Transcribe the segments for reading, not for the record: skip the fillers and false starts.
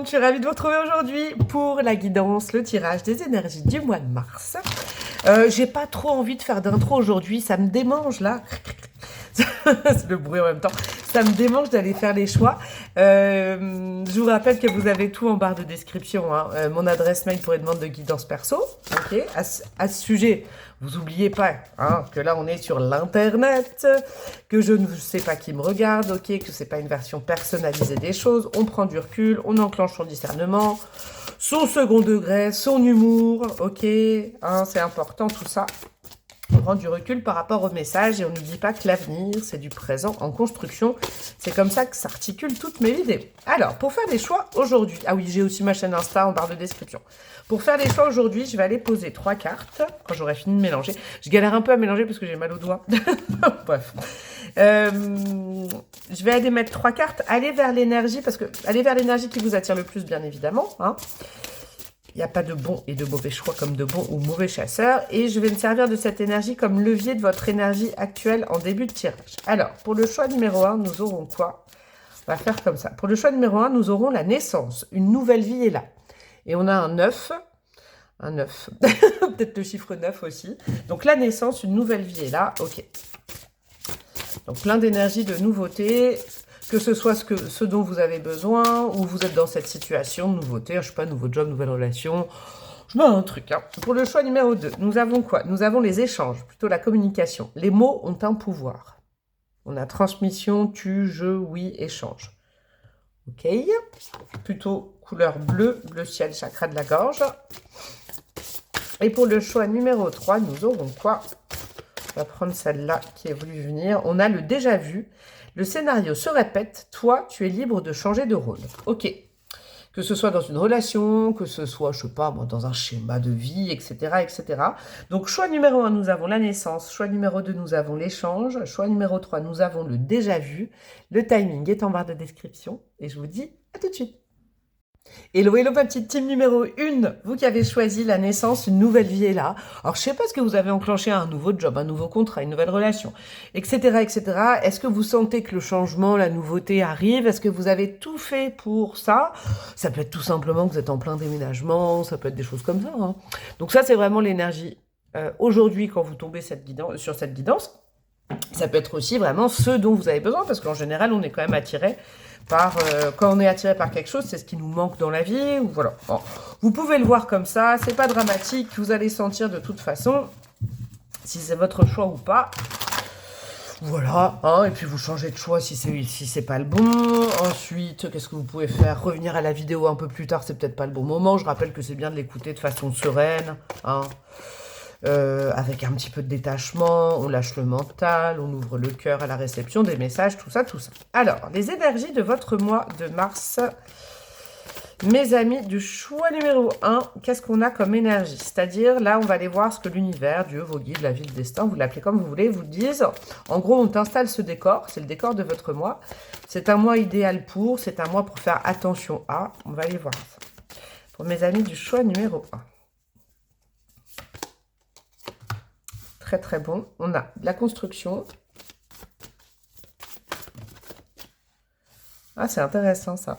je suis ravie de vous retrouver aujourd'hui pour la guidance, le tirage des énergies du mois de mars. J'ai pas trop envie de faire d'intro aujourd'hui, ça me démange là. C'est le bruit en même temps. Ça me démange d'aller faire les choix. Je vous rappelle que vous avez tout en barre de description. Hein. Mon adresse mail pour les demandes de guidance perso. Ok. À ce sujet, vous n'oubliez pas que là on est sur l'internet, que je ne sais pas qui me regarde, ok, que c'est pas une version personnalisée des choses. On prend du recul, on enclenche son discernement, son second degré, son humour, ok. C'est important tout ça. On prend du recul par rapport au message et on n'oublie pas que l'avenir, c'est du présent en construction. C'est comme ça que s'articulent toutes mes vidéos. Alors, pour faire des choix aujourd'hui... Ah oui, j'ai aussi ma chaîne Insta en barre de description. Pour faire des choix aujourd'hui, je vais aller poser 3 cartes quand j'aurai fini de mélanger. Je galère un peu à mélanger parce que j'ai mal aux doigts. Bref. Je vais aller mettre 3 cartes. Allez vers l'énergie, parce que allez vers l'énergie qui vous attire le plus, bien évidemment. Il n'y a pas de bon et de mauvais choix comme de bons ou mauvais chasseurs. Et je vais me servir de cette énergie comme levier de votre énergie actuelle en début de tirage. Alors, pour le choix numéro 1, nous aurons quoi? On va faire comme ça. Pour le choix numéro 1, nous aurons la naissance. Une nouvelle vie est là. Et on a un 9. Un 9. Peut-être le chiffre 9 aussi. Donc, la naissance, une nouvelle vie est là. Ok. Donc, plein d'énergie, de nouveautés. Que ce soit ce dont vous avez besoin, ou vous êtes dans cette situation de nouveauté, je ne sais pas, nouveau job, nouvelle relation, je mets un truc. Pour le choix numéro 2, nous avons quoi? Nous avons les échanges, plutôt la communication. Les mots ont un pouvoir. On a transmission, tu, je, oui, échange. Ok. Plutôt couleur bleue, bleu ciel, chakra de la gorge. Et pour le choix numéro 3, nous aurons quoi? On va prendre celle-là qui est voulu venir. On a le déjà vu. Le scénario se répète, toi, tu es libre de changer de rôle. Ok. Que ce soit dans une relation, que ce soit, je sais pas, moi, dans un schéma de vie, etc., etc. Donc, choix numéro 1, nous avons la naissance. Choix numéro 2, nous avons l'échange. Choix numéro 3, nous avons le déjà vu. Le timing est en barre de description. Et je vous dis à tout de suite. Hello, hello, ma petite team numéro 1, vous qui avez choisi la naissance, une nouvelle vie est là. Alors, je sais pas ce que vous avez enclenché un nouveau job, un nouveau contrat, une nouvelle relation, etc., etc. Est-ce que vous sentez que le changement, la nouveauté arrive? Est-ce que vous avez tout fait pour ça? Ça peut être tout simplement que vous êtes en plein déménagement, ça peut être des choses comme ça. Donc ça, c'est vraiment l'énergie. Aujourd'hui, quand vous tombez sur cette guidance, ça peut être aussi vraiment ce dont vous avez besoin, parce qu'en général, on est quand même attiré par... quand on est attiré par quelque chose, c'est ce qui nous manque dans la vie, ou voilà. Bon, vous pouvez le voir comme ça, c'est pas dramatique, vous allez sentir de toute façon si c'est votre choix ou pas. Voilà, et puis vous changez de choix si c'est pas le bon. Ensuite, qu'est-ce que vous pouvez faire? Revenir à la vidéo un peu plus tard, c'est peut-être pas le bon moment. Je rappelle que c'est bien de l'écouter de façon sereine, avec un petit peu de détachement, on lâche le mental, on ouvre le cœur à la réception des messages, tout ça, tout ça. Alors, les énergies de votre mois de mars, mes amis, du choix numéro 1, qu'est-ce qu'on a comme énergie? C'est-à-dire, là, on va aller voir ce que l'univers, Dieu, vos guides, la vie, le destin, vous l'appelez comme vous voulez, vous disent. En gros, on t'installe ce décor, c'est le décor de votre mois. C'est un mois idéal c'est un mois pour faire attention à. On va aller voir ça. Pour mes amis du choix numéro 1. Très très bon. On a de la construction. Ah, c'est intéressant ça.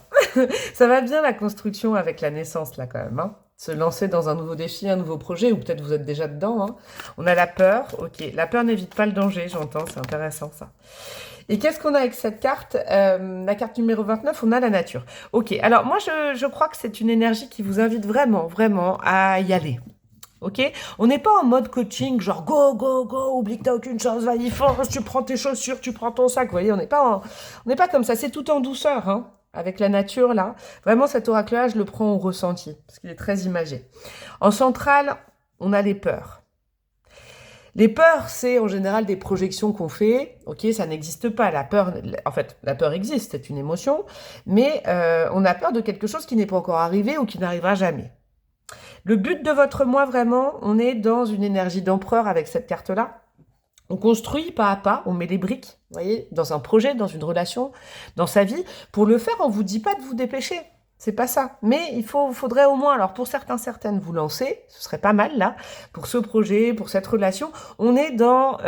Ça va bien la construction avec la naissance là quand même. Se lancer dans un nouveau défi, un nouveau projet, ou peut-être vous êtes déjà dedans. On a la peur. Ok, la peur n'évite pas le danger, j'entends. C'est intéressant ça. Et qu'est-ce qu'on a avec cette carte? La carte numéro 29, on a la nature. Ok, alors moi je crois que c'est une énergie qui vous invite vraiment, vraiment à y aller. Ok, on n'est pas en mode coaching, genre go, go, go, oublie que t'as aucune chance, vas-y, fonce, tu prends tes chaussures, tu prends ton sac. Vous voyez, on n'est pas comme ça, c'est tout en douceur, avec la nature là. Vraiment, cet oracle-là, je le prends au ressenti, parce qu'il est très imagé. En centrale, on a les peurs. Les peurs, c'est en général des projections qu'on fait. Ok, ça n'existe pas. La peur, en fait, la peur existe, c'est une émotion, mais on a peur de quelque chose qui n'est pas encore arrivé ou qui n'arrivera jamais. Le but de votre mois, vraiment, on est dans une énergie d'empereur avec cette carte-là. On construit pas à pas, on met les briques, vous voyez, dans un projet, dans une relation, dans sa vie. Pour le faire, on ne vous dit pas de vous dépêcher. C'est pas ça. Mais il faudrait au moins, alors pour certaines, vous lancer. Ce serait pas mal, là, pour ce projet, pour cette relation. On est dans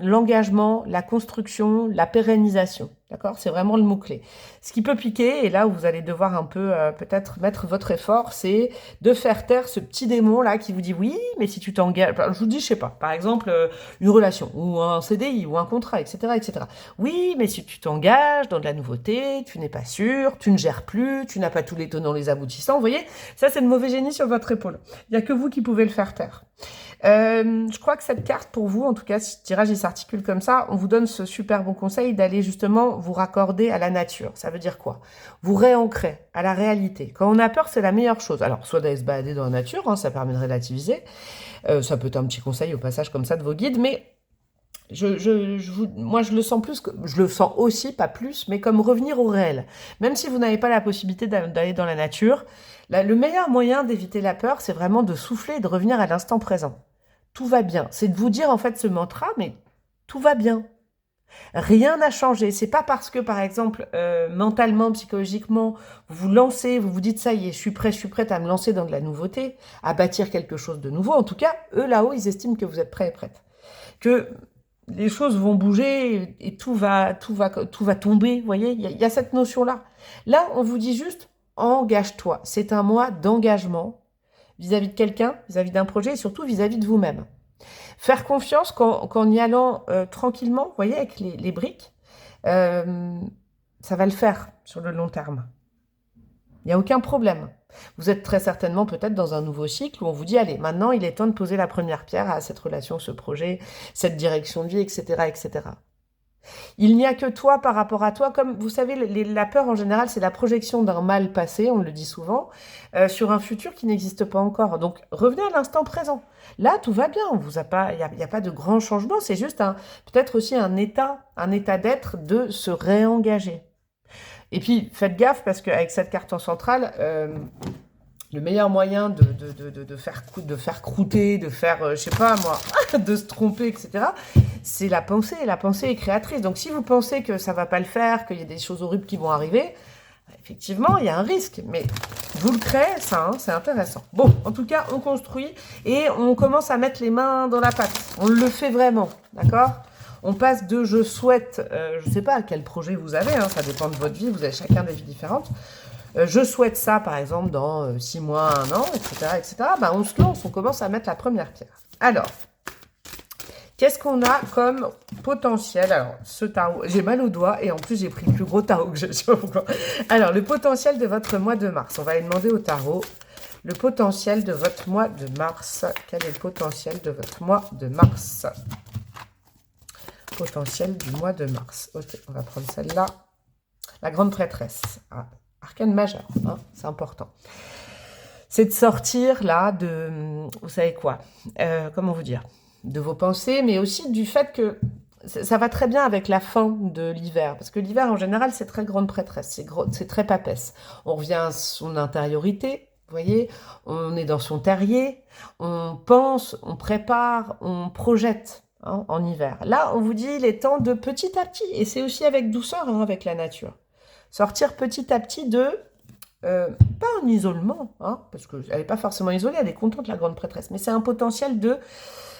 l'engagement, la construction, la pérennisation. D'accord? C'est vraiment le mot-clé. Ce qui peut piquer, et là où vous allez devoir un peu peut-être mettre votre effort, c'est de faire taire ce petit démon-là qui vous dit oui, mais si tu t'engages, enfin, je vous dis, je sais pas, par exemple, une relation, ou un CDI, ou un contrat, etc., etc. Oui, mais si tu t'engages dans de la nouveauté, tu n'es pas sûr, tu ne gères plus, tu n'as pas tous les tenants, les aboutissants, vous voyez? Ça, c'est le mauvais génie sur votre épaule. Il n'y a que vous qui pouvez le faire taire. Je crois que cette carte, pour vous, en tout cas, si le tirage il s'articule comme ça, on vous donne ce super bon conseil d'aller justement vous raccorder à la nature. Ça veut dire quoi? Vous réancrer à la réalité. Quand on a peur, c'est la meilleure chose. Alors, soit d'aller se balader dans la nature, hein, ça permet de relativiser. Ça peut être un petit conseil au passage comme ça de vos guides, mais moi, je le sens plus, je le sens aussi, pas plus, mais comme revenir au réel. Même si vous n'avez pas la possibilité d'aller dans la nature, le meilleur moyen d'éviter la peur, c'est vraiment de souffler et de revenir à l'instant présent. Tout va bien. C'est de vous dire en fait ce mantra, mais tout va bien. Rien n'a changé. C'est pas parce que, par exemple, mentalement, psychologiquement, vous vous lancez, vous vous dites ça y est, je suis prête à me lancer dans de la nouveauté, à bâtir quelque chose de nouveau. En tout cas, eux là-haut, ils estiment que vous êtes prêts et prête. Que les choses vont bouger et tout va tomber. Vous voyez, il y a cette notion-là. Là, on vous dit juste, engage-toi. C'est un mois d'engagement vis-à-vis de quelqu'un, vis-à-vis d'un projet et surtout vis-à-vis de vous-même. Faire confiance qu'en y allant tranquillement, vous voyez, avec les briques, ça va le faire sur le long terme. Il n'y a aucun problème. Vous êtes très certainement peut-être dans un nouveau cycle où on vous dit, allez, maintenant il est temps de poser la première pierre à cette relation, ce projet, cette direction de vie, etc., etc. Il n'y a que toi par rapport à toi. Comme vous savez, la peur en général, c'est la projection d'un mal passé, on le dit souvent, sur un futur qui n'existe pas encore. Donc revenez à l'instant présent. Là, tout va bien. On vous a pas, il y a pas de grands changements. C'est juste peut-être aussi un état d'être de se réengager. Et puis faites gaffe parce qu'avec cette carte en centrale, le meilleur moyen de faire croûter, de faire, je sais pas moi, de se tromper, etc., c'est la pensée. La pensée est créatrice. Donc si vous pensez que ça va pas le faire, qu'il y a des choses horribles qui vont arriver, effectivement, il y a un risque. Mais vous le créez, ça, hein, c'est intéressant. Bon, en tout cas, on construit et on commence à mettre les mains dans la pâte. On le fait vraiment, d'accord ? On passe de je souhaite, je ne sais pas quel projet vous avez, hein, ça dépend de votre vie, vous avez chacun des vies différentes. Je souhaite ça, par exemple, dans 6 mois, 1 an, etc., etc. Ben, on se lance, on commence à mettre la première pierre. Alors, qu'est-ce qu'on a comme potentiel? Alors, ce tarot, j'ai mal au doigt et en plus, j'ai pris le plus gros tarot que j'ai. Alors, le potentiel de votre mois de mars. On va aller demander au tarot le potentiel de votre mois de mars. Quel est le potentiel de votre mois de mars? Potentiel du mois de mars. Ok, on va prendre celle-là. La grande prêtresse. Ah, arcane majeur, hein, c'est important. C'est de sortir là de, vous savez quoi, comment vous dire, de vos pensées, mais aussi du fait que ça va très bien avec la fin de l'hiver. Parce que l'hiver, en général, c'est très grande prêtresse, c'est très papesse. On revient à son intériorité, vous voyez, on est dans son terrier, on pense, on prépare, on projette. Hein, en hiver. Là, on vous dit, il est temps de petit à petit, et c'est aussi avec douceur, hein, avec la nature. Sortir petit à petit de, pas en isolement, hein, parce qu'elle n'est pas forcément isolée, elle est contente, la grande prêtresse, mais c'est un potentiel de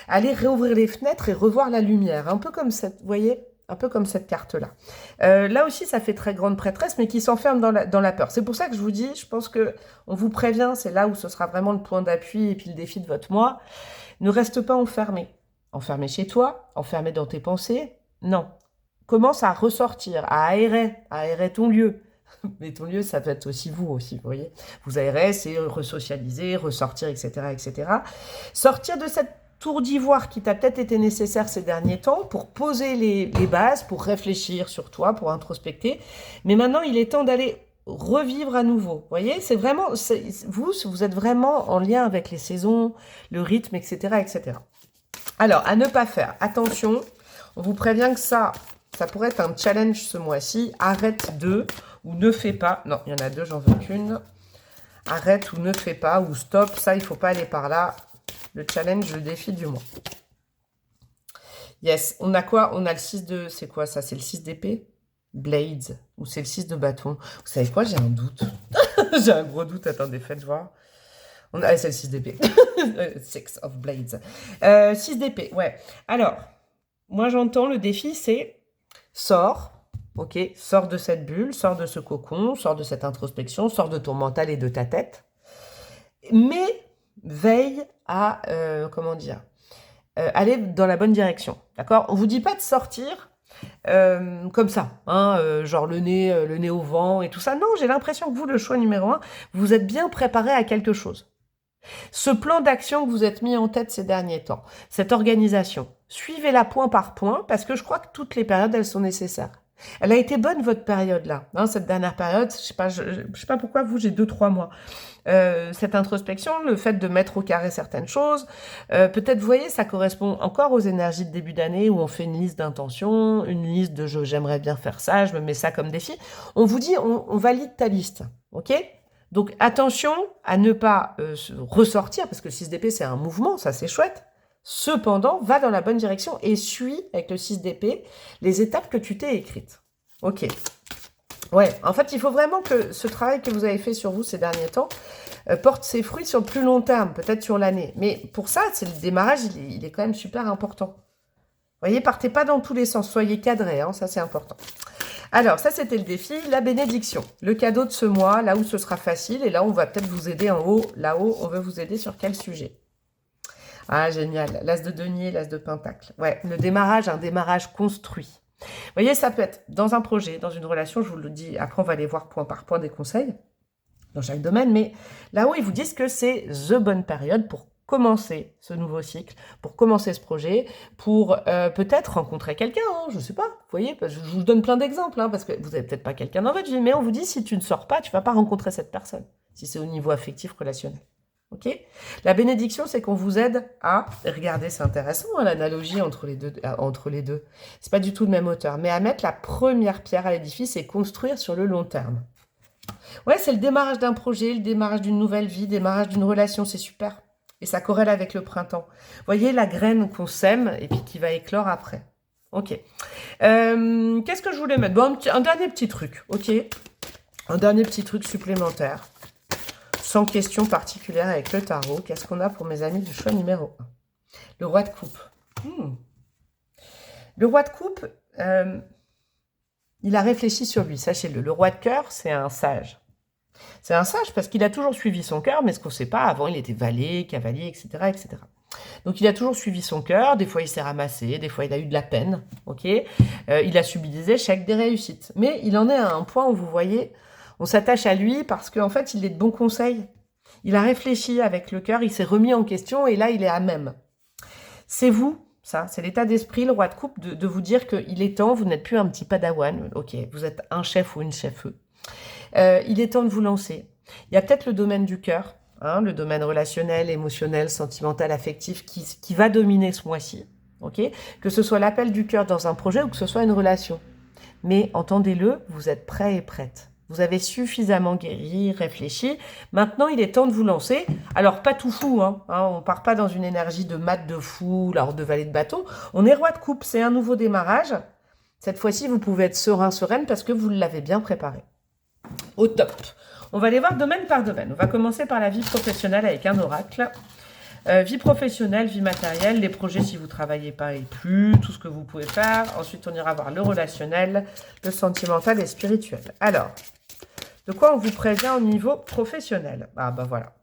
aller réouvrir les fenêtres et revoir la lumière, un peu comme cette, vous voyez, un peu comme cette carte-là. Là aussi, ça fait très grande prêtresse, mais qui s'enferme dans la peur. C'est pour ça que je vous dis, je pense que on vous prévient, c'est là où ce sera vraiment le point d'appui et puis le défi de votre mois. Ne reste pas enfermé. Enfermé chez toi, enfermé dans tes pensées, non. Commence à ressortir, à aérer ton lieu. Mais ton lieu, ça peut être aussi vous, vous voyez. Vous aérez, c'est resocialiser, ressortir, etc., etc. Sortir de cette tour d'ivoire qui t'a peut-être été nécessaire ces derniers temps pour poser les bases, pour réfléchir sur toi, pour introspecter. Mais maintenant, il est temps d'aller revivre à nouveau. Vous voyez, c'est vraiment, vous êtes vraiment en lien avec les saisons, le rythme, etc., etc. Alors, à ne pas faire. Attention, on vous prévient que ça pourrait être un challenge ce mois-ci. Arrête de ou ne fais pas. Non, il y en a deux, j'en veux qu'une. Arrête ou ne fais pas ou stop. Ça, il ne faut pas aller par là. Le challenge, le défi du mois. Yes, on a quoi? On a le 6 de... C'est quoi ça? C'est le 6 d'épée? Blades. Ou c'est le 6 de bâton? Vous savez quoi? J'ai un doute. J'ai un gros doute. Attendez, faites voir. C'est le 6 d'épée. 6 of Blades. 6 d'épée, ouais. Alors, moi j'entends le défi, c'est sors, ok? Sors de cette bulle, sors de ce cocon, sors de cette introspection, sors de ton mental et de ta tête. Mais veille à, comment dire, aller dans la bonne direction, d'accord? On vous dit pas de sortir comme ça, hein, genre le nez au vent et tout ça. Non, j'ai l'impression que vous, le choix numéro 1, vous êtes bien préparé à quelque chose. Ce plan d'action que vous êtes mis en tête ces derniers temps, cette organisation, suivez-la point par point, parce que je crois que toutes les périodes, elles sont nécessaires. Elle a été bonne, votre période là, hein, cette dernière période, je sais pas pourquoi vous, j'ai 2-3 mois. Cette introspection, le fait de mettre au carré certaines choses, peut-être, vous voyez, ça correspond encore aux énergies de début d'année où on fait une liste d'intentions, une liste de j'aimerais bien faire ça, je me mets ça comme défi. On vous dit, on valide ta liste, ok? Donc attention à ne pas ressortir, parce que le 6 d'épée c'est un mouvement, ça c'est chouette. Cependant, va dans la bonne direction et suis avec le 6 d'épée les étapes que tu t'es écrites. Ok. Ouais, en fait, il faut vraiment que ce travail que vous avez fait sur vous ces derniers temps porte ses fruits sur le plus long terme, peut-être sur l'année. Mais pour ça, c'est le démarrage, il est quand même super important. Vous voyez, partez pas dans tous les sens, soyez cadrés, hein, ça c'est important. Alors, ça, c'était le défi, la bénédiction. Le cadeau de ce mois, là où ce sera facile. Et là, on va peut-être vous aider en haut. Là-haut, on veut vous aider sur quel sujet? Ah, génial. L'as de denier, l'as de pentacle. Ouais, le démarrage, un démarrage construit. Vous voyez, ça peut être dans un projet, dans une relation, je vous le dis. Après, on va aller voir point par point des conseils dans chaque domaine. Mais là-haut, ils vous disent que c'est the bonne période pour commencer ce nouveau cycle, pour commencer ce projet, pour peut-être rencontrer quelqu'un, hein, je ne sais pas, vous voyez, je vous donne plein d'exemples, hein, parce que vous n'avez peut-être pas quelqu'un dans votre vie, mais on vous dit, si tu ne sors pas, tu ne vas pas rencontrer cette personne, si c'est au niveau affectif, relationnel. Ok? La bénédiction, c'est qu'on vous aide à, regardez, c'est intéressant, hein, l'analogie entre les deux, c'est pas du tout le même auteur, mais à mettre la première pierre à l'édifice et construire sur le long terme. Ouais, c'est le démarrage d'un projet, le démarrage d'une nouvelle vie, le démarrage d'une relation, c'est super. Et ça corrèle avec le printemps. Vous voyez la graine qu'on sème et puis qui va éclore après. Ok. Qu'est-ce que je voulais mettre? Bon, un dernier petit truc, ok? Un dernier petit truc supplémentaire. Sans question particulière avec le tarot. Qu'est-ce qu'on a pour mes amis du choix numéro 1? Le roi de coupe. Le roi de coupe, il a réfléchi sur lui, sachez-le. Le roi de cœur, c'est un sage. C'est un sage parce qu'il a toujours suivi son cœur, mais ce qu'on ne sait pas, avant il était valet, cavalier, etc., etc. Donc il a toujours suivi son cœur, des fois il s'est ramassé, des fois il a eu de la peine, ok, il a subi des échecs, des réussites. Mais il en est à un point où vous voyez, on s'attache à lui parce qu'en fait il est de bons conseils. Il a réfléchi avec le cœur, il s'est remis en question et là il est à même. C'est vous, ça, c'est l'état d'esprit, le roi de coupe, de vous dire qu'il est temps, vous n'êtes plus un petit padawan, ok, vous êtes un chef ou une chef-feu. Il est temps de vous lancer. Il y a peut-être le domaine du cœur, hein, le domaine relationnel, émotionnel, sentimental, affectif qui va dominer ce mois-ci. Okay, que ce soit l'appel du cœur dans un projet ou que ce soit une relation. Mais entendez-le, vous êtes prêts et prêtes. Vous avez suffisamment guéri, réfléchi. Maintenant, il est temps de vous lancer. Alors, pas tout fou, hein, on ne part pas dans une énergie de mat de fou, alors de valet de bâton. On est roi de coupe, c'est un nouveau démarrage. Cette fois-ci, vous pouvez être serein, sereine parce que vous l'avez bien préparé. Au top. On va aller voir domaine par domaine. On va commencer par la vie professionnelle avec un oracle. Vie professionnelle, vie matérielle, les projets si vous ne travaillez pas et plus, tout ce que vous pouvez faire. Ensuite, on ira voir le relationnel, le sentimental et spirituel. Alors, de quoi on vous prévient au niveau professionnel? Ah bah voilà.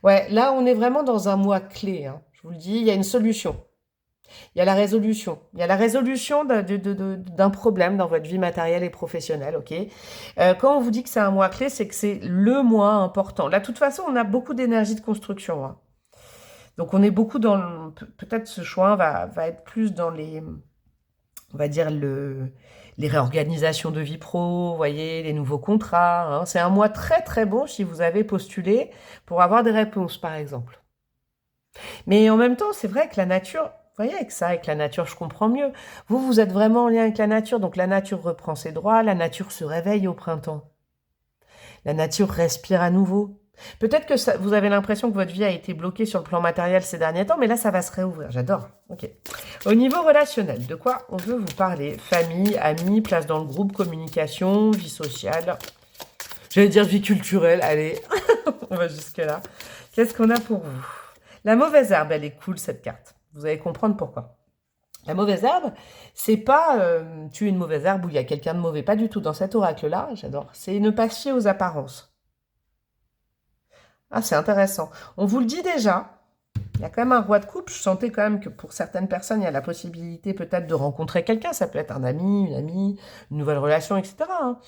Ouais, là, on est vraiment dans un mois clé. Hein. Je vous le dis, il y a une solution. Il y a la résolution. Il y a la résolution d'un problème dans votre vie matérielle et professionnelle, ok? Quand on vous dit que c'est un mois clé, c'est que c'est le mois important. Là, de toute façon, on a beaucoup d'énergie de construction. Hein. Donc, on est beaucoup dans... Peut-être ce choix va être plus dans les... On va dire les réorganisations de vie pro, vous voyez, les nouveaux contrats. Hein. C'est un mois très, très bon si vous avez postulé pour avoir des réponses, par exemple. Mais en même temps, c'est vrai que la nature... Vous voyez, avec ça, avec la nature, je comprends mieux. Vous êtes vraiment en lien avec la nature, donc la nature reprend ses droits, la nature se réveille au printemps. La nature respire à nouveau. Peut-être que ça, vous avez l'impression que votre vie a été bloquée sur le plan matériel ces derniers temps, mais là, ça va se réouvrir. J'adore. Ok. Au niveau relationnel, de quoi on veut vous parler? Famille, amis, place dans le groupe, communication, vie sociale. J'allais dire vie culturelle. Allez, on va jusque-là. Qu'est-ce qu'on a pour vous? La mauvaise herbe, elle est cool, cette carte. Vous allez comprendre pourquoi. La mauvaise herbe, c'est pas tuer une mauvaise herbe où il y a quelqu'un de mauvais, pas du tout. Dans cet oracle-là, j'adore, c'est ne pas se fier aux apparences. Ah, c'est intéressant. On vous le dit déjà, il y a quand même un roi de coupe. Je sentais quand même que pour certaines personnes, il y a la possibilité peut-être de rencontrer quelqu'un. Ça peut être un ami, une amie, une nouvelle relation, etc. hein.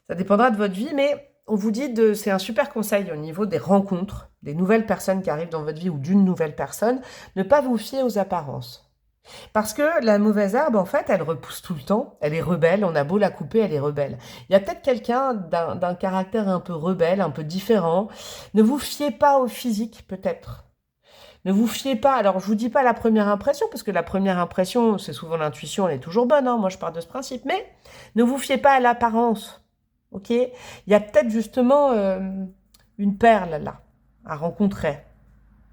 Ça dépendra de votre vie, mais on vous dit, c'est un super conseil au niveau des rencontres, des nouvelles personnes qui arrivent dans votre vie ou d'une nouvelle personne, ne pas vous fier aux apparences. Parce que la mauvaise herbe, en fait, elle repousse tout le temps, elle est rebelle, on a beau la couper, elle est rebelle. Il y a peut-être quelqu'un d'un caractère un peu rebelle, un peu différent. Ne vous fiez pas au physique, peut-être. Ne vous fiez pas, alors je vous dis pas la première impression, parce que la première impression, c'est souvent l'intuition, elle est toujours bonne, hein, moi je pars de ce principe, mais ne vous fiez pas à l'apparence, ok? Il y a peut-être justement une perle là, à rencontrer.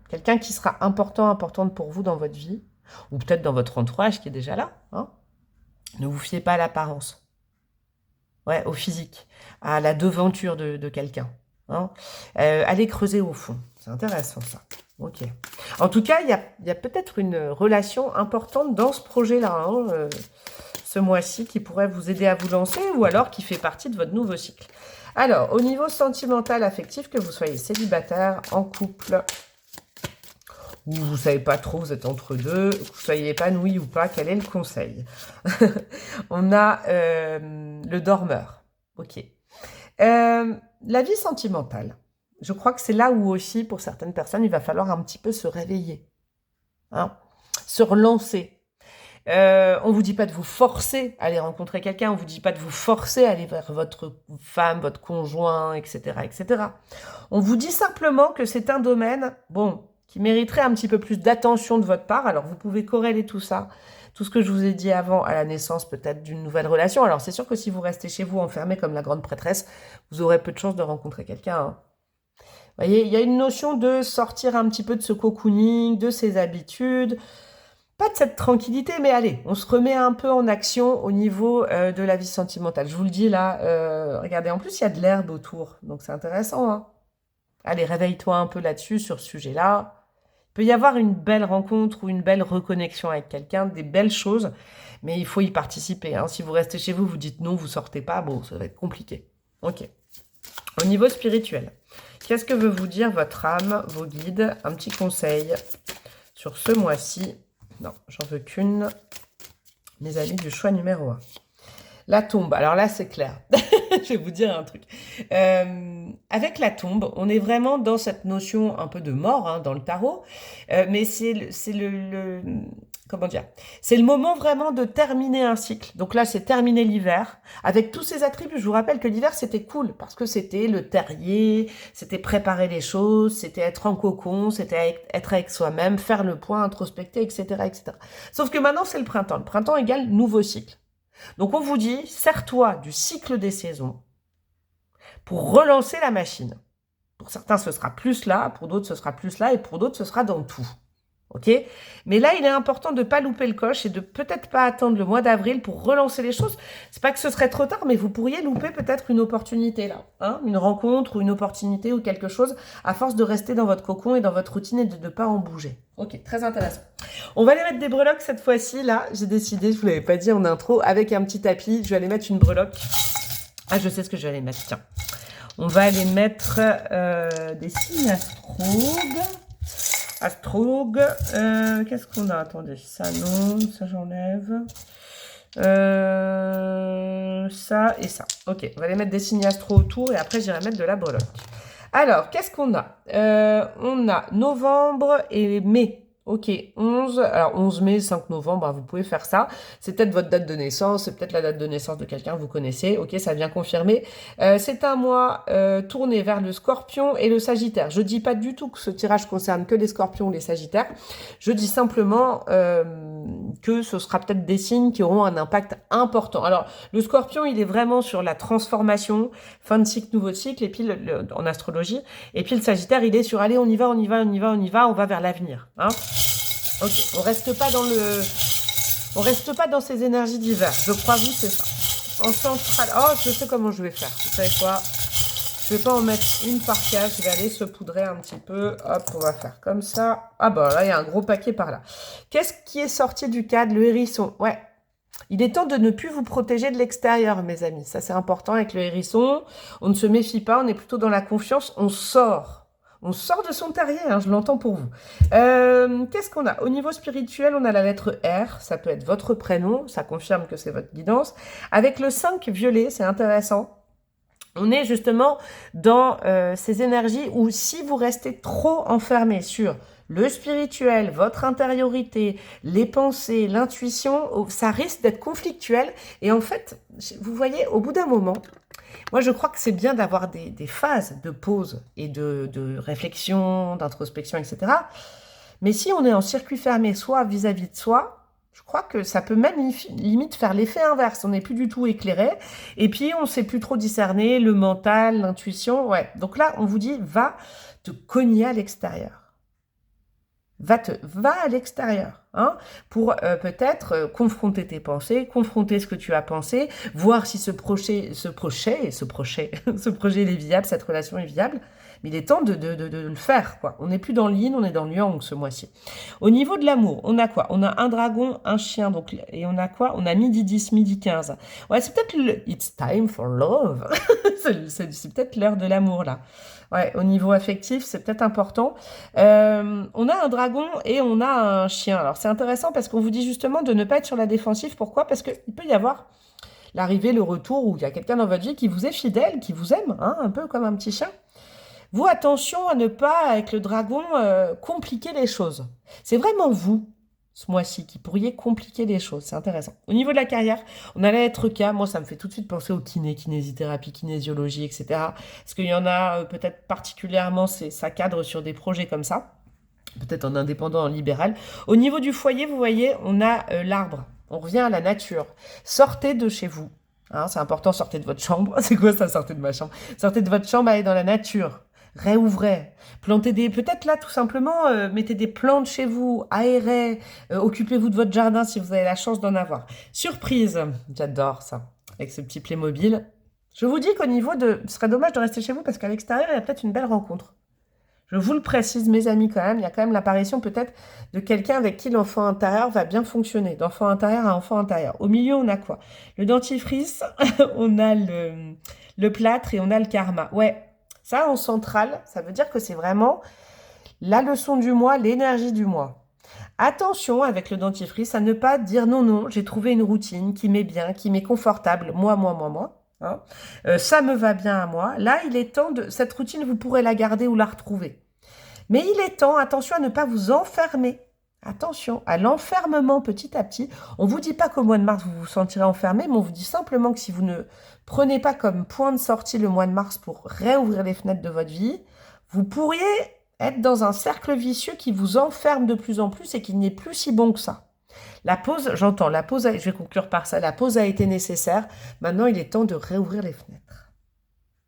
Quelqu'un qui sera importante pour vous dans votre vie, ou peut-être dans votre entourage qui est déjà là. Hein. Ne vous fiez pas à l'apparence, ouais, au physique, à la devanture de quelqu'un. Hein. Allez creuser au fond, c'est intéressant ça. Ok. En tout cas, il y a peut-être une relation importante dans ce projet-là, hein, ce mois-ci, qui pourrait vous aider à vous lancer, ou alors qui fait partie de votre nouveau cycle. Alors, au niveau sentimental, affectif, que vous soyez célibataire, en couple, ou vous ne savez pas trop, vous êtes entre deux, que vous soyez épanoui ou pas, quel est le conseil? On a le dormeur. Ok. La vie sentimentale. Je crois que c'est là où aussi, pour certaines personnes, il va falloir un petit peu se réveiller. Hein, se relancer. On vous dit pas de vous forcer à aller rencontrer quelqu'un, on vous dit pas de vous forcer à aller vers votre femme, votre conjoint, etc., etc. On vous dit simplement que c'est un domaine, bon, qui mériterait un petit peu plus d'attention de votre part. Alors, vous pouvez corréler tout ça, tout ce que je vous ai dit avant, à la naissance peut-être d'une nouvelle relation. Alors, c'est sûr que si vous restez chez vous enfermé comme la grande prêtresse, vous aurez peu de chances de rencontrer quelqu'un. Hein. Vous voyez, il y a une notion de sortir un petit peu de ce cocooning, de ses habitudes, pas de cette tranquillité, mais allez, on se remet un peu en action au niveau de la vie sentimentale. Je vous le dis là, regardez, en plus, il y a de l'herbe autour, donc c'est intéressant. Hein. Allez, réveille-toi un peu là-dessus, sur ce sujet-là. Il peut y avoir une belle rencontre ou une belle reconnexion avec quelqu'un, des belles choses, mais il faut y participer. Hein. Si vous restez chez vous, vous dites non, vous sortez pas, bon, ça va être compliqué. Ok. Au niveau spirituel, qu'est-ce que veut vous dire votre âme, vos guides? Un petit conseil sur ce mois-ci. Non, j'en veux qu'une. Mes amis du choix numéro 1. La tombe, alors là c'est clair, je vais vous dire un truc. Avec la tombe, on est vraiment dans cette notion un peu de mort hein, dans le tarot, mais c'est comment dire, c'est le moment vraiment de terminer un cycle. Donc là c'est terminer l'hiver, avec tous ces attributs. Je vous rappelle que l'hiver c'était cool, parce que c'était le terrier, c'était préparer les choses, c'était être en cocon, c'était être avec soi-même, faire le point, introspecter, etc., etc. Sauf que maintenant c'est le printemps. Le printemps égale nouveau cycle. Donc on vous dit, sers-toi du cycle des saisons pour relancer la machine. Pour certains, ce sera plus là, pour d'autres, ce sera plus là, et pour d'autres, ce sera dans tout. Ok? Mais là, il est important de ne pas louper le coche et de peut-être pas attendre le mois d'avril pour relancer les choses. C'est pas que ce serait trop tard, mais vous pourriez louper peut-être une opportunité là. Hein, une rencontre ou une opportunité ou quelque chose à force de rester dans votre cocon et dans votre routine et de ne pas en bouger. Ok, très intéressant. On va aller mettre des breloques cette fois-ci. Là, j'ai décidé, je vous l'avais pas dit en intro, avec un petit tapis, je vais aller mettre une breloque. Ah, je sais ce que je vais aller mettre, tiens. On va aller mettre des signes astrologues. Astrologue, qu'est-ce qu'on a? Attendez, ça non, ça j'enlève. Ça et ça. Ok, on va aller mettre des signes astro autour et après j'irai mettre de la breloque. Alors, qu'est-ce qu'on a? On a novembre et mai. Ok, 11, alors 11 mai, 5 novembre, hein, vous pouvez faire ça. C'est peut-être votre date de naissance, c'est peut-être la date de naissance de quelqu'un que vous connaissez. Ok, ça vient confirmer. C'est un mois tourné vers le Scorpion et le Sagittaire. Je dis pas du tout que ce tirage concerne que les Scorpions ou les Sagittaires. Je dis simplement que ce sera peut-être des signes qui auront un impact important. Alors, le Scorpion, il est vraiment sur la transformation, fin de cycle, nouveau cycle, et puis en astrologie. Et puis le Sagittaire, il est sur allez, on y va, on va vers l'avenir. Hein. Ok, on reste pas dans ces énergies d'hiver. Je crois vous, c'est ça. En centrale, oh, je sais comment je vais faire. Vous savez quoi? Je vais pas en mettre une par case, je vais aller se poudrer un petit peu. Hop, on va faire comme ça. Ah bah là, il y a un gros paquet par là. Qu'est-ce qui est sorti du cadre? Le hérisson. Ouais. Il est temps de ne plus vous protéger de l'extérieur, mes amis. Ça, c'est important avec le hérisson. On ne se méfie pas, on est plutôt dans la confiance. On sort. On sort de son terrier, hein, je l'entends pour vous. Qu'est-ce qu'on a? Au niveau spirituel, on a la lettre R. Ça peut être votre prénom. Ça confirme que c'est votre guidance. Avec le 5 violet, c'est intéressant. On est justement dans ces énergies où si vous restez trop enfermé sur le spirituel, votre intériorité, les pensées, l'intuition, ça risque d'être conflictuel. Et en fait, vous voyez, au bout d'un moment, moi je crois que c'est bien d'avoir des phases de pause et de réflexion, d'introspection, etc. Mais si on est en circuit fermé, soit vis-à-vis de soi, je crois que ça peut même limite faire l'effet inverse. On n'est plus du tout éclairé. Et puis, on ne sait plus trop discerner le mental, l'intuition. Ouais. Donc là, on vous dit, va te cogner à l'extérieur. Va à l'extérieur, hein, pour peut-être confronter tes pensées, confronter ce que tu as pensé, voir si ce projet il est viable, cette relation est viable. Mais il est temps de le faire, quoi. On n'est plus dans le yin, on est dans le yang ce mois-ci. Au niveau de l'amour, on a quoi? On a un dragon, un chien, donc, et on a quoi? On a midi 10, midi 15. Ouais, c'est peut-être le It's time for love. c'est peut-être l'heure de l'amour, là. Ouais, au niveau affectif, c'est peut-être important. On a un dragon et on a un chien. Alors, c'est intéressant parce qu'on vous dit justement de ne pas être sur la défensive. Pourquoi? Parce qu'il peut y avoir l'arrivée, le retour, où il y a quelqu'un dans votre vie qui vous est fidèle, qui vous aime, hein, un peu comme un petit chien. Vous, attention à ne pas, avec le dragon, compliquer les choses. C'est vraiment vous, ce mois-ci, qui pourriez compliquer les choses. C'est intéressant. Au niveau de la carrière, on allait être cas. Moi, ça me fait tout de suite penser au kiné, kinésithérapie, kinésiologie, etc. Parce qu'il y en a peut-être particulièrement, ça cadre sur des projets comme ça. Peut-être en indépendant, en libéral. Au niveau du foyer, vous voyez, on a l'arbre. On revient à la nature. Sortez de chez vous. Hein, c'est important, sortez de votre chambre. C'est quoi ça, sortez de ma chambre? Sortez de votre chambre, allez dans la nature. Réouvrez, plantez peut-être là tout simplement, mettez des plantes chez vous, aérez, occupez-vous de votre jardin si vous avez la chance d'en avoir. Surprise, j'adore ça, avec ce petit Playmobil. Je vous dis qu'au niveau ce serait dommage de rester chez vous parce qu'à l'extérieur, il y a peut-être une belle rencontre. Je vous le précise, mes amis, quand même, il y a quand même l'apparition peut-être de quelqu'un avec qui l'enfant intérieur va bien fonctionner, d'enfant intérieur à enfant intérieur. Au milieu, on a quoi? Le dentifrice, on a le plâtre et on a le karma. Ouais. Ça, en centrale, ça veut dire que c'est vraiment la leçon du mois, l'énergie du mois. Attention avec le dentifrice à ne pas dire non, j'ai trouvé une routine qui m'est bien, qui m'est confortable, moi. Hein. Ça me va bien à moi. Là, il est temps cette routine, vous pourrez la garder ou la retrouver. Mais il est temps, attention à ne pas vous enfermer. Attention à l'enfermement petit à petit. On ne vous dit pas qu'au mois de mars, vous vous sentirez enfermé, mais on vous dit simplement que si vous ne prenez pas comme point de sortie le mois de mars pour réouvrir les fenêtres de votre vie, vous pourriez être dans un cercle vicieux qui vous enferme de plus en plus et qui n'est plus si bon que ça. La pause, j'entends, je vais conclure par ça, la pause a été nécessaire. Maintenant, il est temps de réouvrir les fenêtres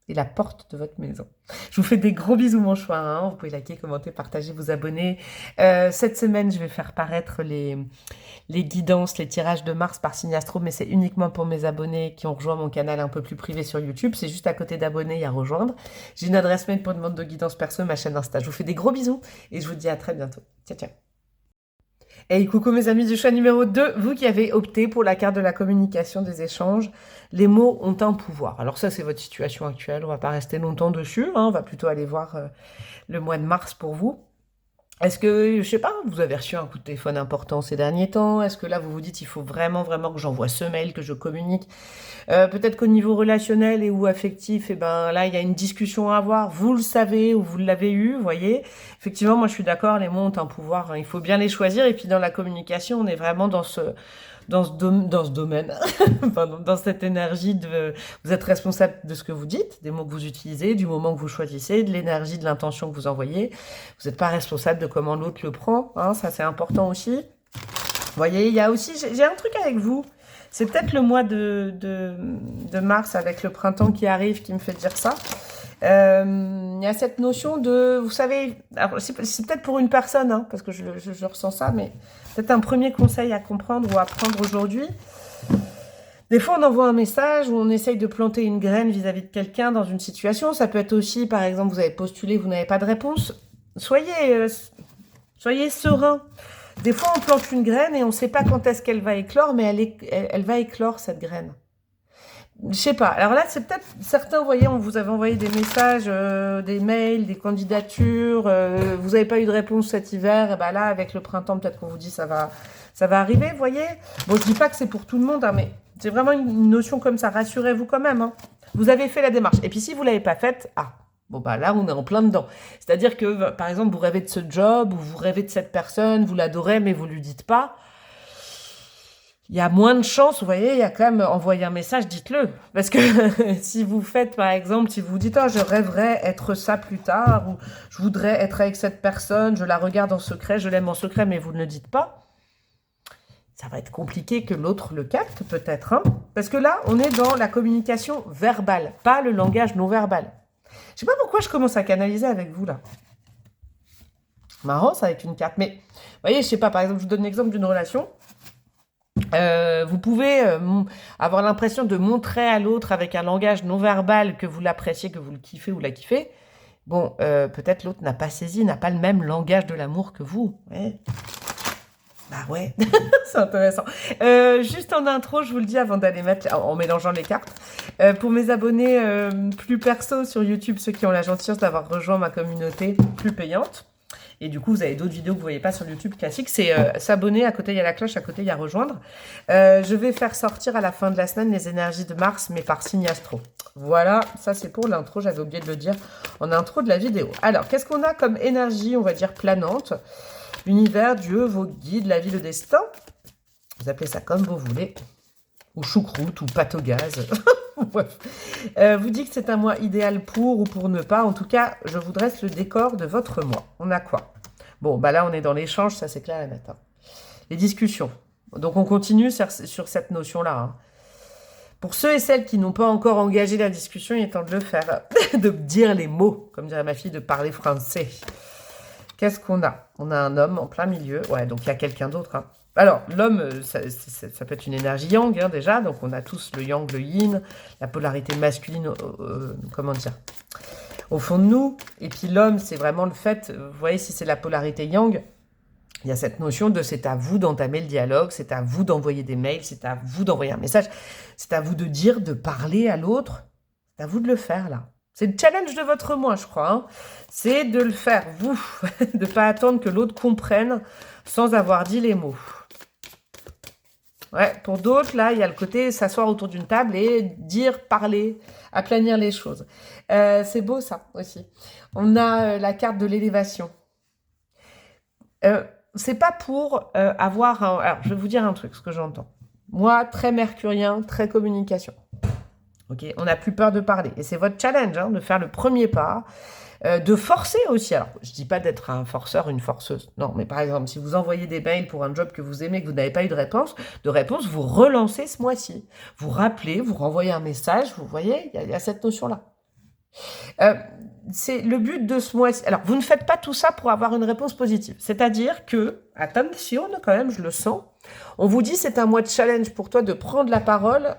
et la porte de votre maison. Je vous fais des gros bisous, mon choix. Hein. Vous pouvez liker, commenter, partager, vous abonner. Cette semaine, je vais faire paraître les guidances, les tirages de Mars par signe astro, mais c'est uniquement pour mes abonnés qui ont rejoint mon canal un peu plus privé sur YouTube. C'est juste à côté d'abonnés, il y a rejoindre. J'ai une adresse mail pour demande de guidance perso, ma chaîne Insta. Je vous fais des gros bisous et je vous dis à très bientôt. Ciao, ciao. Hey, coucou mes amis du choix numéro 2, vous qui avez opté pour la carte de la communication, des échanges, les mots ont un pouvoir. Alors ça, c'est votre situation actuelle, on va pas rester longtemps dessus, hein, on va plutôt aller voir le mois de mars pour vous. Est-ce que, je sais pas, vous avez reçu un coup de téléphone important ces derniers temps? Est-ce que là, vous vous dites, il faut vraiment que j'envoie ce mail, que je communique? Peut-être qu'au niveau relationnel et ou affectif, eh ben, là, il y a une discussion à avoir. Vous le savez ou vous l'avez eu, vous voyez. Effectivement, moi, je suis d'accord, les mots ont un pouvoir. Hein, il faut bien les choisir. Et puis, dans la communication, on est vraiment dans ce domaine, pardon, dans cette énergie vous êtes responsable de ce que vous dites, des mots que vous utilisez, du moment que vous choisissez, de l'énergie, de l'intention que vous envoyez. Vous n'êtes pas responsable de comment l'autre le prend, hein, ça c'est important aussi. Vous voyez, il y a aussi, j'ai un truc avec vous, c'est peut-être le mois de mars avec le printemps qui arrive qui me fait dire ça. Il y a cette notion de, vous savez, c'est peut-être pour une personne, hein, parce que je ressens ça, mais peut-être un premier conseil à comprendre ou à prendre aujourd'hui. Des fois, on envoie un message où on essaye de planter une graine vis-à-vis de quelqu'un dans une situation. Ça peut être aussi, par exemple, vous avez postulé, vous n'avez pas de réponse. Soyez serein. Des fois, on plante une graine et on ne sait pas quand est-ce qu'elle va éclore, mais elle va éclore, cette graine. Je sais pas. Alors là, c'est peut-être certains, vous voyez, on vous avait envoyé des messages, des mails, des candidatures. Vous n'avez pas eu de réponse cet hiver. Et ben là, avec le printemps, peut-être qu'on vous dit ça va arriver, vous voyez. Bon, je dis pas que c'est pour tout le monde, hein, mais c'est vraiment une notion comme ça. Rassurez-vous quand même. Hein. Vous avez fait la démarche. Et puis si vous l'avez pas faite, bon bah là, on est en plein dedans. C'est-à-dire que, par exemple, vous rêvez de ce job ou vous rêvez de cette personne, vous l'adorez, mais vous lui dites pas. Il y a moins de chances, vous voyez, il y a quand même envoyer un message, dites-le. Parce que si vous faites, par exemple, si vous dites, je rêverais être ça plus tard, ou je voudrais être avec cette personne, je la regarde en secret, je l'aime en secret, mais vous ne le dites pas, ça va être compliqué que l'autre le capte, peut-être. Hein, parce que là, on est dans la communication verbale, pas le langage non verbal. Je sais pas pourquoi je commence à canaliser avec vous, là. Marrant, ça, avec une carte. Mais, vous voyez, je sais pas, par exemple, je vous donne l'exemple d'une relation. Vous pouvez avoir l'impression de montrer à l'autre avec un langage non verbal que vous l'appréciez, que vous le kiffez ou la kiffez. Bon, peut-être l'autre n'a pas saisi, n'a pas le même langage de l'amour que vous. Ouais. Bah ouais, c'est intéressant. Juste en intro, je vous le dis avant d'aller mettre, en mélangeant les cartes, pour mes abonnés plus perso sur YouTube, ceux qui ont la gentillesse d'avoir rejoint ma communauté plus payante, et du coup, vous avez d'autres vidéos que vous ne voyez pas sur le YouTube classique. C'est s'abonner, à côté il y a la cloche, à côté il y a rejoindre. Je vais faire sortir à la fin de la semaine les énergies de Mars, mais par signe astro. Voilà, ça c'est pour l'intro, j'avais oublié de le dire en intro de la vidéo. Alors, qu'est-ce qu'on a comme énergie, on va dire, planante? L'univers, Dieu, vos guides, la vie, le destin. Vous appelez ça comme vous voulez. Ou choucroute, ou pâte au gaz. Vous dites que c'est un mois idéal pour ou pour ne pas. En tout cas, je vous dresse le décor de votre mois. On a quoi? Bon, bah là, on est dans l'échange, ça c'est clair et net. Hein. Les discussions. Donc, on continue sur cette notion-là. Hein. Pour ceux et celles qui n'ont pas encore engagé la discussion, il est temps de le faire. De dire les mots, comme dirait ma fille, de parler français. Qu'est-ce qu'on a? On a un homme en plein milieu. Ouais, donc il y a quelqu'un d'autre. Hein. Alors, l'homme, ça peut être une énergie yang, hein, déjà. Donc, on a tous le yang, le yin, la polarité masculine, comment dire, au fond de nous. Et puis, l'homme, c'est vraiment le fait, vous voyez, si c'est la polarité yang, il y a cette notion de c'est à vous d'entamer le dialogue, c'est à vous d'envoyer des mails, c'est à vous d'envoyer un message, c'est à vous de dire, de parler à l'autre. C'est à vous de le faire, là. C'est le challenge de votre mois, je crois. Hein. C'est de le faire, vous, de ne pas attendre que l'autre comprenne sans avoir dit les mots. Ouais, pour d'autres, là, il y a le côté s'asseoir autour d'une table et dire, parler, aplanir les choses. C'est beau, ça, aussi. On a la carte de l'élévation. C'est pas pour avoir un... Alors, je vais vous dire un truc, ce que j'entends. Moi, très mercurien, très communication. Ok, on n'a plus peur de parler. Et c'est votre challenge, hein, de faire le premier pas, de forcer aussi. Alors, je ne dis pas d'être un forceur, une forceuse. Non, mais par exemple, si vous envoyez des mails pour un job que vous aimez, que vous n'avez pas eu de réponse, vous relancez ce mois-ci. Vous rappelez, vous renvoyez un message, vous voyez, il y a cette notion-là. C'est le but de ce mois-ci. Alors, vous ne faites pas tout ça pour avoir une réponse positive. C'est-à-dire que, attention, quand même, je le sens, on vous dit c'est un mois de challenge pour toi de prendre la parole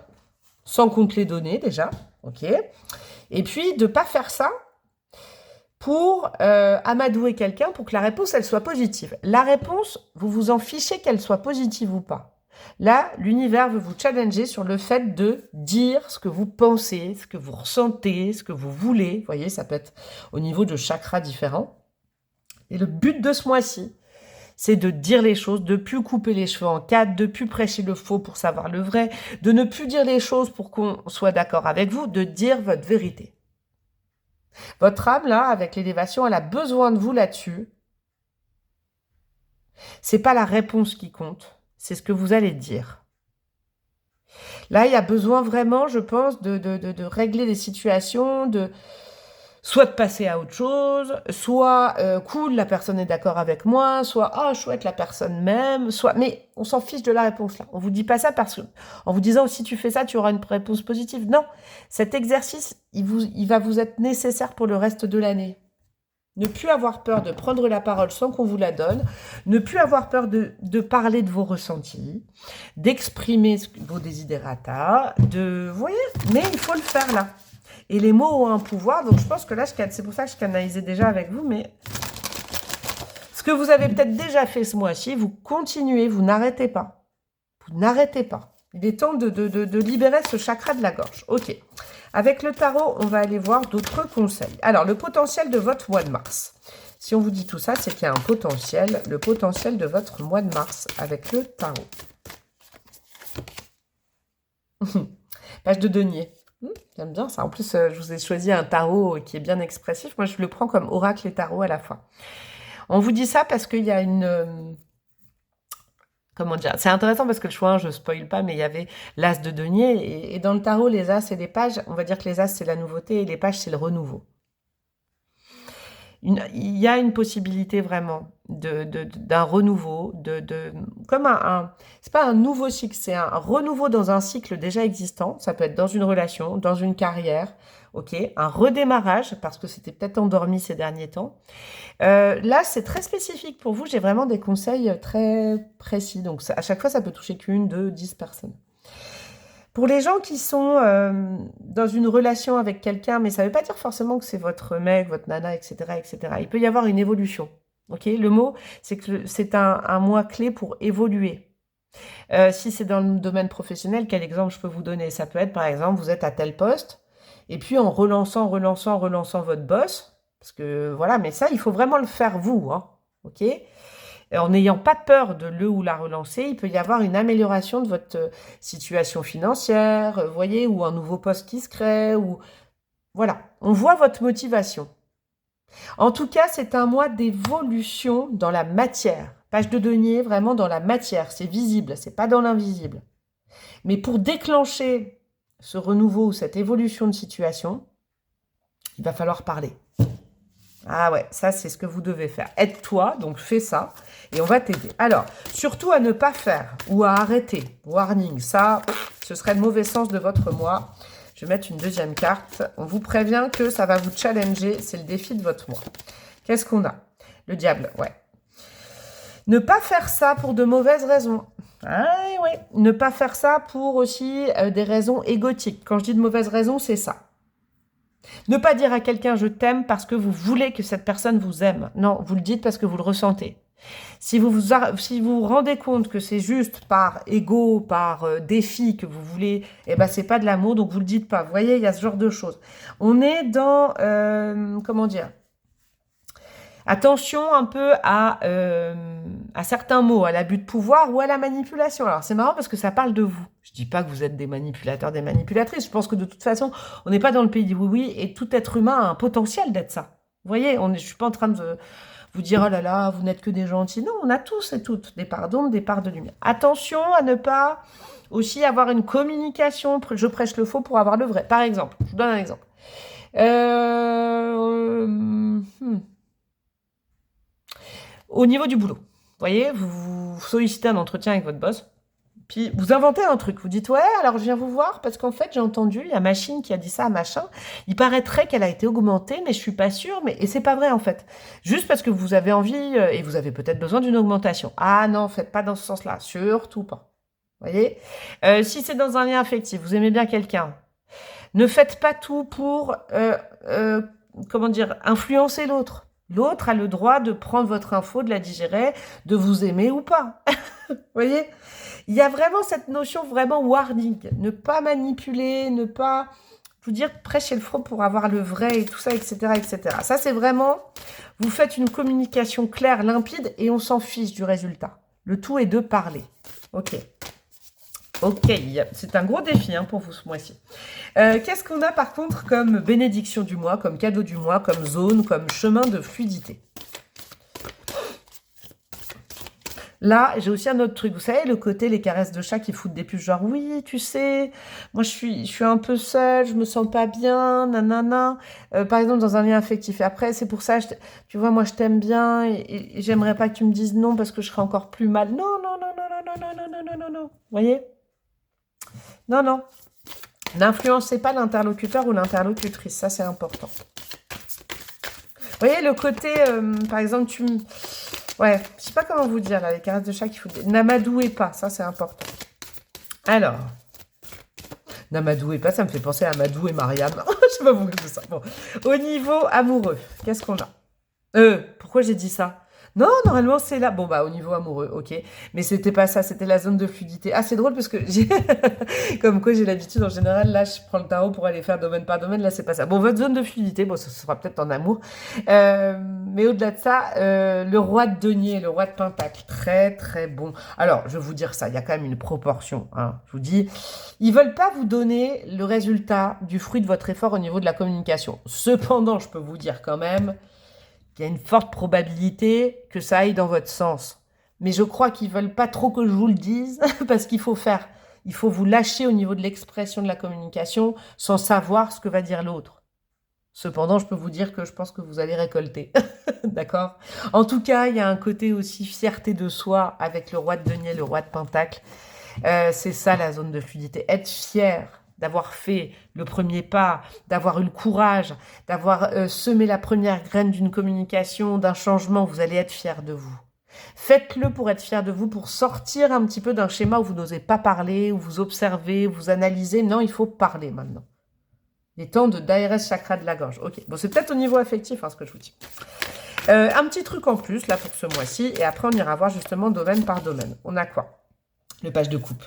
sans compte les données déjà, ok. Et puis, de ne pas faire ça pour amadouer quelqu'un pour que la réponse, elle soit positive. La réponse, vous vous en fichez qu'elle soit positive ou pas. Là, l'univers veut vous challenger sur le fait de dire ce que vous pensez, ce que vous ressentez, ce que vous voulez. Vous voyez, ça peut être au niveau de chakras différents. Et le but de ce mois-ci, c'est de dire les choses, de ne plus couper les cheveux en quatre, de ne plus prêcher le faux pour savoir le vrai, de ne plus dire les choses pour qu'on soit d'accord avec vous, de dire votre vérité. Votre âme, là, avec l'élévation, elle a besoin de vous là-dessus. C'est pas la réponse qui compte, c'est ce que vous allez dire. Là, il y a besoin vraiment, je pense, de régler des situations, soit de passer à autre chose, soit cool, la personne est d'accord avec moi, soit chouette, la personne m'aime, soit... Mais on s'en fiche de la réponse là. On vous dit pas ça parce que, en vous disant si tu fais ça, tu auras une réponse positive. Non, cet exercice, il va vous être nécessaire pour le reste de l'année. Ne plus avoir peur de prendre la parole sans qu'on vous la donne. Ne plus avoir peur de parler de vos ressentis, d'exprimer vos desiderata, vous voyez, mais il faut le faire là. Et les mots ont un pouvoir, donc je pense que là, c'est pour ça que je canalisais déjà avec vous, mais ce que vous avez peut-être déjà fait ce mois-ci, vous continuez, vous n'arrêtez pas. Vous n'arrêtez pas. Il est temps de libérer ce chakra de la gorge. Ok. Avec le tarot, on va aller voir d'autres conseils. Alors, le potentiel de votre mois de mars. Si on vous dit tout ça, c'est qu'il y a un potentiel, le potentiel de votre mois de mars avec le tarot. Page de denier. J'aime bien ça. En plus, je vous ai choisi un tarot qui est bien expressif. Moi, je le prends comme oracle et tarot à la fois. On vous dit ça parce qu'il y a une... Comment dire? C'est intéressant parce que le choix, je ne spoil pas, mais il y avait l'as de denier. Et dans le tarot, les as et les pages, on va dire que les as, c'est la nouveauté et les pages, c'est le renouveau. Il y a une possibilité vraiment d'un renouveau, comme c'est pas un nouveau cycle, c'est un renouveau dans un cycle déjà existant. Ça peut être dans une relation, dans une carrière, ok, un redémarrage parce que c'était peut-être endormi ces derniers temps. Là, c'est très spécifique pour vous. J'ai vraiment des conseils très précis. Donc, à chaque fois, ça peut toucher qu'une, deux, 10 personnes. Pour les gens qui sont dans une relation avec quelqu'un, mais ça ne veut pas dire forcément que c'est votre mec, votre nana, etc., etc. Il peut y avoir une évolution. Ok, le mot, c'est que c'est un mois clé pour évoluer. Si c'est dans le domaine professionnel, quel exemple je peux vous donner? Ça peut être, par exemple, vous êtes à tel poste, et puis en relançant votre boss, parce que voilà, mais ça, il faut vraiment le faire vous, hein, ok? En n'ayant pas peur de le ou la relancer, il peut y avoir une amélioration de votre situation financière, vous voyez, ou un nouveau poste qui se crée, ou voilà, on voit votre motivation. En tout cas, c'est un mois d'évolution dans la matière. Page de denier, vraiment dans la matière, c'est visible, c'est pas dans l'invisible. Mais pour déclencher ce renouveau ou cette évolution de situation, il va falloir parler. Ah ouais, ça c'est ce que vous devez faire. Aide-toi, donc fais ça, et on va t'aider. Alors, surtout à ne pas faire ou à arrêter. Warning, ça, ce serait le mauvais sens de votre mois. Je vais mettre une deuxième carte. On vous prévient que ça va vous challenger, c'est le défi de votre mois. Qu'est-ce qu'on a? Le diable, ouais. Ne pas faire ça pour de mauvaises raisons. Ah ouais. Ne pas faire ça pour aussi des raisons égotiques. Quand je dis de mauvaises raisons, c'est ça. Ne pas dire à quelqu'un « je t'aime » parce que vous voulez que cette personne vous aime. Non, vous le dites parce que vous le ressentez. Si vous vous rendez compte que c'est juste par ego, par défi que vous voulez, eh ben c'est pas de l'amour, donc vous le dites pas. Vous voyez, il y a ce genre de choses. On est dans, comment dire, attention un peu à certains mots, à l'abus de pouvoir ou à la manipulation. Alors, c'est marrant parce que ça parle de vous. Je dis pas que vous êtes des manipulateurs, des manipulatrices. Je pense que de toute façon, on n'est pas dans le pays du oui-oui et tout être humain a un potentiel d'être ça. Vous voyez, je suis pas en train de vous dire « oh là là, vous n'êtes que des gentils ». Non, on a tous et toutes des parts d'ombre, des parts de lumière. Attention à ne pas aussi avoir une communication. Je prêche le faux pour avoir le vrai. Par exemple, je vous donne un exemple. Au niveau du boulot, vous voyez, vous sollicitez un entretien avec votre boss, puis vous inventez un truc. Vous dites « ouais, alors je viens vous voir parce qu'en fait, j'ai entendu, il y a machine qui a dit ça à machin. Il paraîtrait qu'elle a été augmentée, mais je suis pas sûre. » Et c'est pas vrai en fait. Juste parce que vous avez envie et vous avez peut-être besoin d'une augmentation. Ah non, faites pas dans ce sens-là. Surtout pas. Vous voyez, si c'est dans un lien affectif, vous aimez bien quelqu'un, ne faites pas tout pour, comment dire, influencer l'autre. L'autre a le droit de prendre votre info, de la digérer, de vous aimer ou pas. Vous voyez, il y a vraiment cette notion vraiment warning. Ne pas manipuler, ne pas, je vous dire, prêcher le faux pour avoir le vrai et tout ça, etc., etc. Ça, c'est vraiment, vous faites une communication claire, limpide et on s'en fiche du résultat. Le tout est de parler. Ok. Ok, c'est un gros défi pour vous ce mois-ci. Qu'est-ce qu'on a par contre comme bénédiction du mois, comme cadeau du mois, comme zone, comme chemin de fluidité? Là, j'ai aussi un autre truc. Vous savez, le côté, les caresses de chat qui foutent des puces, genre, oui, tu sais, moi, je suis un peu seule, je me sens pas bien, nanana. Par exemple, dans un lien affectif. Et après, c'est pour ça, tu vois, moi, je t'aime bien et j'aimerais pas que tu me dises non parce que je serais encore plus mal. Non, non, non, non, non, non, non, non, non, non, non. Vous voyez? Non, non. N'influencez pas l'interlocuteur ou l'interlocutrice. Ça, c'est important. voyez, le côté, par exemple, ouais, je sais pas comment vous dire, là, les caresses de chat qu'il faut dire. N'amadouez pas, ça, c'est important. Alors, n'amadouez pas, ça me fait penser à Amadou et Mariam. Je sais pas pourquoi je fais ça. Bon. Au niveau amoureux, qu'est-ce qu'on a? Pourquoi j'ai dit ça? Non, normalement, c'est là. Bon, bah, au niveau amoureux, ok. Mais c'était pas ça, c'était la zone de fluidité. Ah, c'est drôle parce que j'ai... Comme quoi, j'ai l'habitude, en général, là, je prends le tarot pour aller faire domaine par domaine. Là, c'est pas ça. Bon, votre zone de fluidité, bon, ça sera peut-être en amour. Mais au-delà de ça, le roi de denier, le roi de pentacle, très, très bon. Alors, je vais vous dire ça, il y a quand même une proportion. Hein. Je vous dis, ils veulent pas vous donner le résultat du fruit de votre effort au niveau de la communication. Cependant, je peux vous dire quand même... Il y a une forte probabilité que ça aille dans votre sens. Mais je crois qu'ils veulent pas trop que je vous le dise, parce qu'il faut faire. Il faut vous lâcher au niveau de l'expression de la communication sans savoir ce que va dire l'autre. Cependant, je peux vous dire que je pense que vous allez récolter. D'accord? En tout cas, il y a un côté aussi fierté de soi avec le roi de denier, le roi de pentacle. C'est ça la zone de fluidité. Être fier d'avoir fait le premier pas, d'avoir eu le courage, d'avoir semé la première graine d'une communication, d'un changement, vous allez être fier de vous. Faites-le pour être fier de vous, pour sortir un petit peu d'un schéma où vous n'osez pas parler, où vous observez, où vous analysez. Non, il faut parler maintenant. Il est temps d'ARS chakra de la gorge. Ok, bon, c'est peut-être au niveau affectif, hein, ce que je vous dis. Un petit truc en plus, là, pour ce mois-ci, et après, on ira voir justement domaine par domaine. On a quoi? Le page de coupe.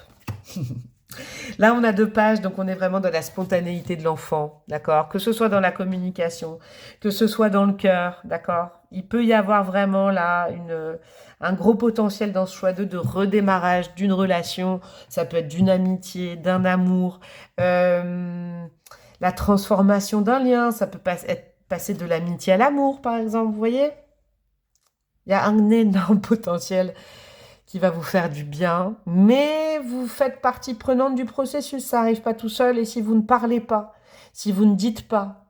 Là, on a 2 pages, donc on est vraiment dans la spontanéité de l'enfant, d'accord? Que ce soit dans la communication, que ce soit dans le cœur, d'accord? Il peut y avoir vraiment là un gros potentiel dans ce choix de redémarrage d'une relation. Ça peut être d'une amitié, d'un amour, la transformation d'un lien. Ça peut passer de l'amitié à l'amour, par exemple, vous voyez? Il y a un énorme potentiel qui va vous faire du bien, mais vous faites partie prenante du processus, ça n'arrive pas tout seul, et si vous ne parlez pas, si vous ne dites pas,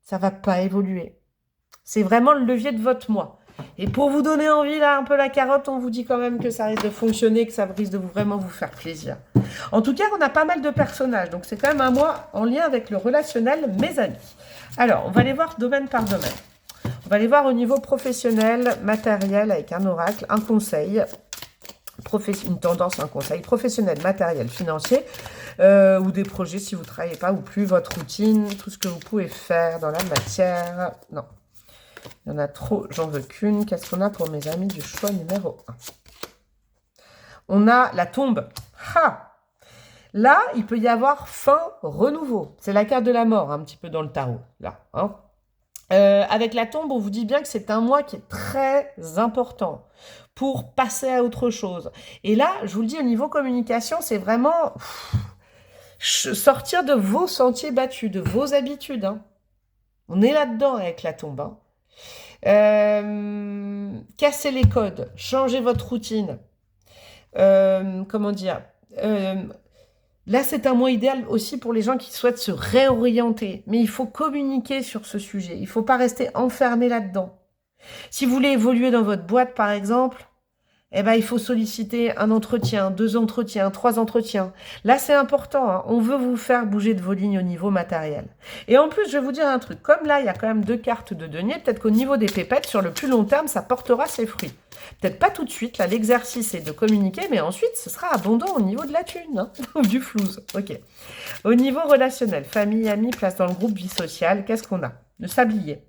ça va pas évoluer. C'est vraiment le levier de votre moi. Et pour vous donner envie, là, un peu la carotte, on vous dit quand même que ça risque de fonctionner, que ça risque de vraiment vous faire plaisir. En tout cas, on a pas mal de personnages, donc c'est quand même un mois en lien avec le relationnel, mes amis. Alors, on va aller voir domaine par domaine. On va aller voir au niveau professionnel, matériel, avec un oracle, un conseil, une tendance, un conseil professionnel, matériel, financier, ou des projets si vous ne travaillez pas ou plus, votre routine, tout ce que vous pouvez faire dans la matière. Non, il y en a trop, j'en veux qu'une. Qu'est-ce qu'on a pour mes amis du choix numéro 1? On a la tombe. Ha! Là, il peut y avoir fin, renouveau. C'est la carte de la mort, un petit peu dans le tarot, là. Hein. Avec la tombe, on vous dit bien que c'est un mois qui est très important pour passer à autre chose. Et là, je vous le dis, au niveau communication, c'est vraiment sortir de vos sentiers battus, de vos habitudes. Hein. On est là-dedans avec la tombe. Hein. Casser les codes, changer votre routine. Comment dire Là, c'est un mois idéal aussi pour les gens qui souhaitent se réorienter. Mais il faut communiquer sur ce sujet. Il ne faut pas rester enfermé là-dedans. Si vous voulez évoluer dans votre boîte, par exemple, eh ben, il faut solliciter un entretien, 2 entretiens, 3 entretiens. Là, c'est important. Hein. On veut vous faire bouger de vos lignes au niveau matériel. Et en plus, je vais vous dire un truc. Comme là, il y a quand même 2 cartes de denier, peut-être qu'au niveau des pépettes, sur le plus long terme, ça portera ses fruits. Peut-être pas tout de suite. Là, l'exercice est de communiquer, mais ensuite, ce sera abondant au niveau de la thune, hein, ou du flouze. Ok. Au niveau relationnel, famille, amis, place dans le groupe, vie sociale, qu'est-ce qu'on a? Le sablier,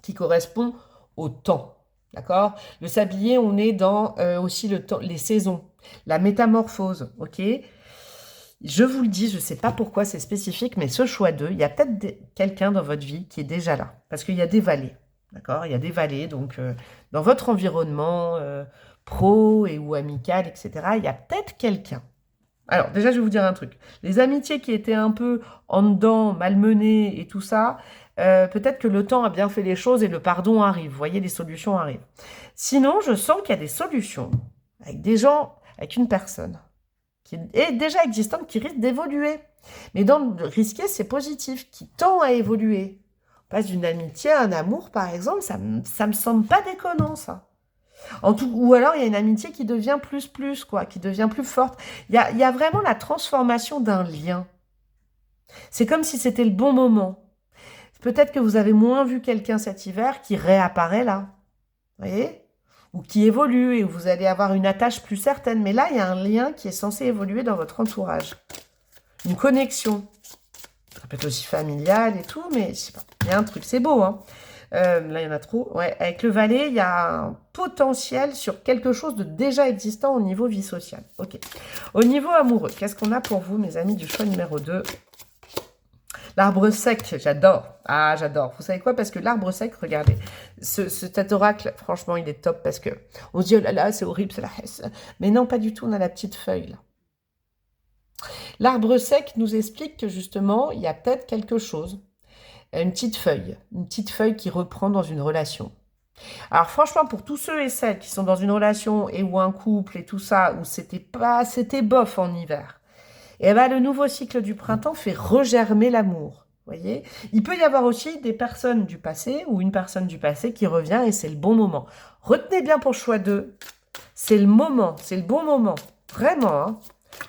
qui correspond au temps. D'accord? Le sablier, on est dans aussi le temps, les saisons, la métamorphose, ok? Je vous le dis, je ne sais pas pourquoi c'est spécifique, mais ce choix 2, il y a peut-être quelqu'un dans votre vie qui est déjà là. Parce qu'il y a des vallées, d'accord? Il y a des vallées, donc dans votre environnement pro et ou amical, etc., il y a peut-être quelqu'un. Alors, déjà, je vais vous dire un truc. Les amitiés qui étaient un peu en dedans, malmenées et tout ça, peut-être que le temps a bien fait les choses et le pardon arrive. Vous voyez, les solutions arrivent. Sinon, je sens qu'il y a des solutions avec des gens, avec une personne qui est déjà existante, qui risque d'évoluer. Mais dans le risqué, c'est positif, qui tend à évoluer. On passe d'une amitié à un amour, par exemple, ça me semble pas déconnant, ça. Ou alors, il y a une amitié qui devient plus, quoi, qui devient plus forte. Il y a vraiment la transformation d'un lien. C'est comme si c'était le bon moment. Peut-être que vous avez moins vu quelqu'un cet hiver qui réapparaît là. Vous voyez? Ou qui évolue et où vous allez avoir une attache plus certaine. Mais là, il y a un lien qui est censé évoluer dans votre entourage. Une connexion. Ça peut être aussi familial et tout, mais je sais pas. Il y a un truc, c'est beau, hein. Là, il y en a trop. Ouais, avec le valet, il y a un potentiel sur quelque chose de déjà existant au niveau vie sociale. Ok. Au niveau amoureux, qu'est-ce qu'on a pour vous, mes amis du choix numéro 2? L'arbre sec, j'adore. Ah, j'adore. Vous savez quoi? Parce que l'arbre sec, regardez, cet oracle, franchement, il est top parce que on se dit, oh là là, c'est horrible, c'est la hesse. Mais non, pas du tout, on a la petite feuille, là. L'arbre sec nous explique que justement, il y a peut-être quelque chose, une petite feuille qui reprend dans une relation. Alors franchement, pour tous ceux et celles qui sont dans une relation et ou un couple et tout ça, où c'était bof en hiver, et ben le nouveau cycle du printemps fait regermer l'amour. Voyez, il peut y avoir aussi des personnes du passé ou une personne du passé qui revient et c'est le bon moment. Retenez bien pour le choix 2, c'est le moment, c'est le bon moment, vraiment, hein.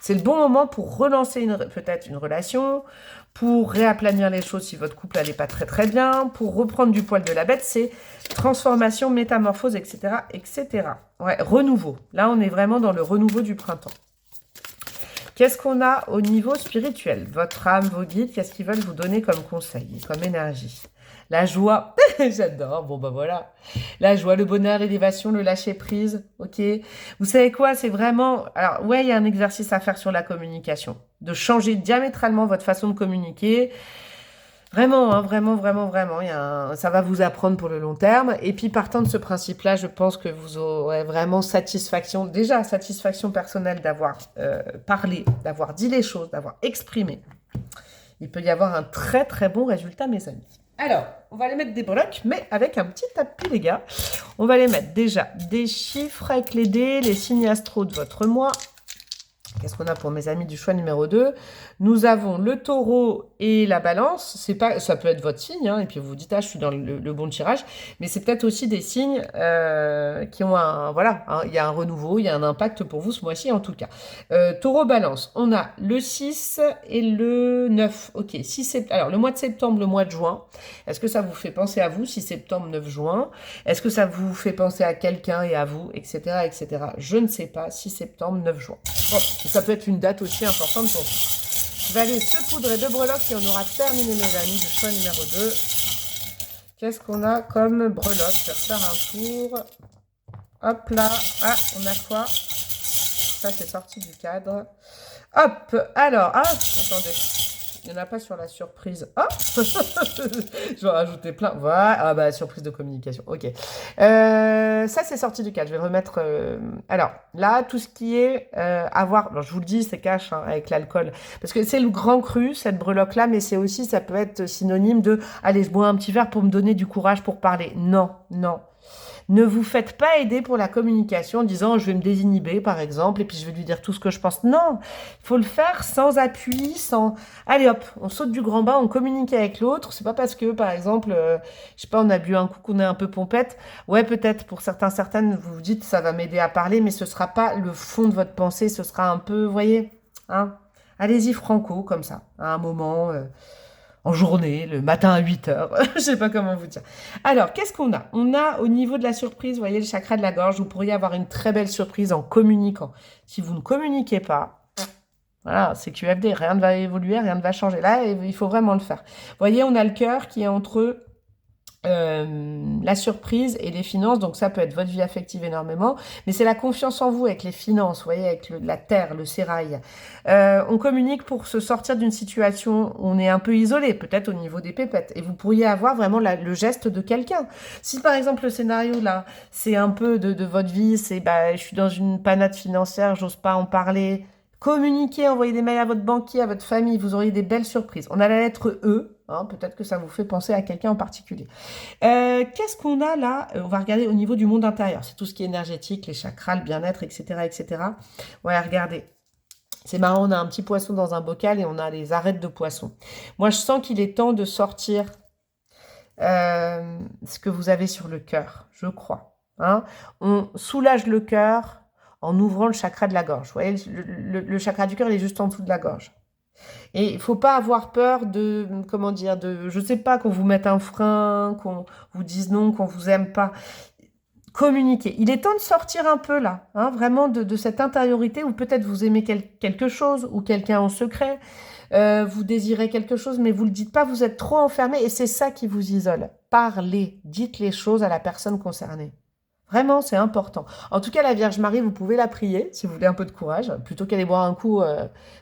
C'est le bon moment pour relancer peut-être une relation, pour réaplanir les choses si votre couple n'allait pas très très bien, pour reprendre du poil de la bête, c'est transformation, métamorphose, etc., etc. Ouais, renouveau. Là, on est vraiment dans le renouveau du printemps. Qu'est-ce qu'on a au niveau spirituel? Votre âme, vos guides, qu'est-ce qu'ils veulent vous donner comme conseil, comme énergie? La joie, j'adore, bon ben voilà. La joie, le bonheur, l'élévation, le lâcher-prise, ok? Vous savez quoi, c'est vraiment... Alors ouais, il y a un exercice à faire sur la communication, de changer diamétralement votre façon de communiquer. Vraiment, hein, vraiment, vraiment, vraiment, ça va vous apprendre pour le long terme. Et puis partant de ce principe-là, je pense que vous aurez vraiment satisfaction, déjà satisfaction personnelle d'avoir parlé, d'avoir dit les choses, d'avoir exprimé. Il peut y avoir un très très bon résultat, mes amis. Alors, on va aller mettre des breloques, mais avec un petit tapis, les gars. On va les mettre déjà des chiffres avec les dés, les signes astro de votre mois. Qu'est-ce qu'on a pour mes amis du choix numéro 2? Nous avons le taureau et la balance. Ça peut être votre signe, hein, et puis vous vous dites, ah, je suis dans le bon tirage. Mais c'est peut-être aussi des signes qui ont il y a un renouveau, il y a un impact pour vous ce mois-ci en tout cas. Taureau, balance. On a le 6 et le 9. Ok, alors le mois de septembre, le mois de juin. Est-ce que ça vous fait penser à vous, 6 septembre, 9 juin? Est-ce que ça vous fait penser à quelqu'un et à vous, etc., etc. Je ne sais pas, 6 septembre, 9 juin. Bon, ça peut être une date aussi importante pour vous. Je vais aller saupoudrer de breloques et on aura terminé, mes amis, du choix numéro 2. Qu'est-ce qu'on a comme breloques? Je vais refaire un tour. Hop là. Ah, on a quoi? Ça, c'est sorti du cadre. Hop, alors, attendez. Il n'y en a pas sur la surprise. Ah je vais rajouter plein. Voilà. Ah bah, surprise de communication. Ok. Ça, c'est sorti du cadre. Je vais remettre... Alors, là, tout ce qui est avoir... Alors, je vous le dis, c'est cash hein, avec l'alcool. Parce que c'est le grand cru, cette breloque-là, mais c'est aussi, ça peut être synonyme de... Allez, je bois un petit verre pour me donner du courage pour parler. Non, non. Ne vous faites pas aider pour la communication en disant je vais me désinhiber par exemple et puis je vais lui dire tout ce que je pense. Non, il faut le faire sans appui, sans... Allez hop, on saute du grand bain, on communique avec l'autre. C'est pas parce que par exemple, je sais pas, on a bu un coup qu'on est un peu pompette. Ouais, peut-être pour certaines, vous vous dites ça va m'aider à parler, mais ce sera pas le fond de votre pensée, ce sera un peu, vous voyez, hein. Allez-y franco comme ça, à un moment... en journée, le matin à 8h, je sais pas comment vous dire. Alors, qu'est-ce qu'on a? On a au niveau de la surprise, vous voyez le chakra de la gorge, vous pourriez avoir une très belle surprise en communiquant. Si vous ne communiquez pas, voilà, c'est QFD, rien ne va évoluer, rien ne va changer. Là, il faut vraiment le faire. Vous voyez, on a le cœur qui est entre la surprise et les finances, donc ça peut être votre vie affective énormément, mais c'est la confiance en vous avec les finances, vous voyez, avec la terre, le sérail. On communique pour se sortir d'une situation où on est un peu isolé, peut-être au niveau des pépettes, et vous pourriez avoir vraiment le geste de quelqu'un. Si par exemple le scénario là, c'est un peu de votre vie, c'est bah, je suis dans une panade financière, j'ose pas en parler, communiquez, envoyez des mails à votre banquier, à votre famille, vous auriez des belles surprises. On a la lettre E, hein, peut-être que ça vous fait penser à quelqu'un en particulier. Qu'est-ce qu'on a là? On va regarder au niveau du monde intérieur. C'est tout ce qui est énergétique, les chakras, le bien-être, etc., etc. Ouais, regardez. C'est marrant, on a un petit poisson dans un bocal et on a les arêtes de poisson. Moi, je sens qu'il est temps de sortir ce que vous avez sur le cœur, je crois. Hein, on soulage le cœur en ouvrant le chakra de la gorge. Vous voyez, le chakra du cœur, il est juste en dessous de la gorge. Et il ne faut pas avoir peur de, comment dire, je ne sais pas, qu'on vous mette un frein, qu'on vous dise non, qu'on vous aime pas. Communiquer. Il est temps de sortir un peu là, hein, vraiment de cette intériorité où peut-être vous aimez quelque chose ou quelqu'un en secret, vous désirez quelque chose mais vous le dites pas, vous êtes trop enfermé et c'est ça qui vous isole. Parlez, dites les choses à la personne concernée. Vraiment, c'est important. En tout cas, la Vierge Marie, vous pouvez la prier si vous voulez un peu de courage. Plutôt qu'aller boire un coup,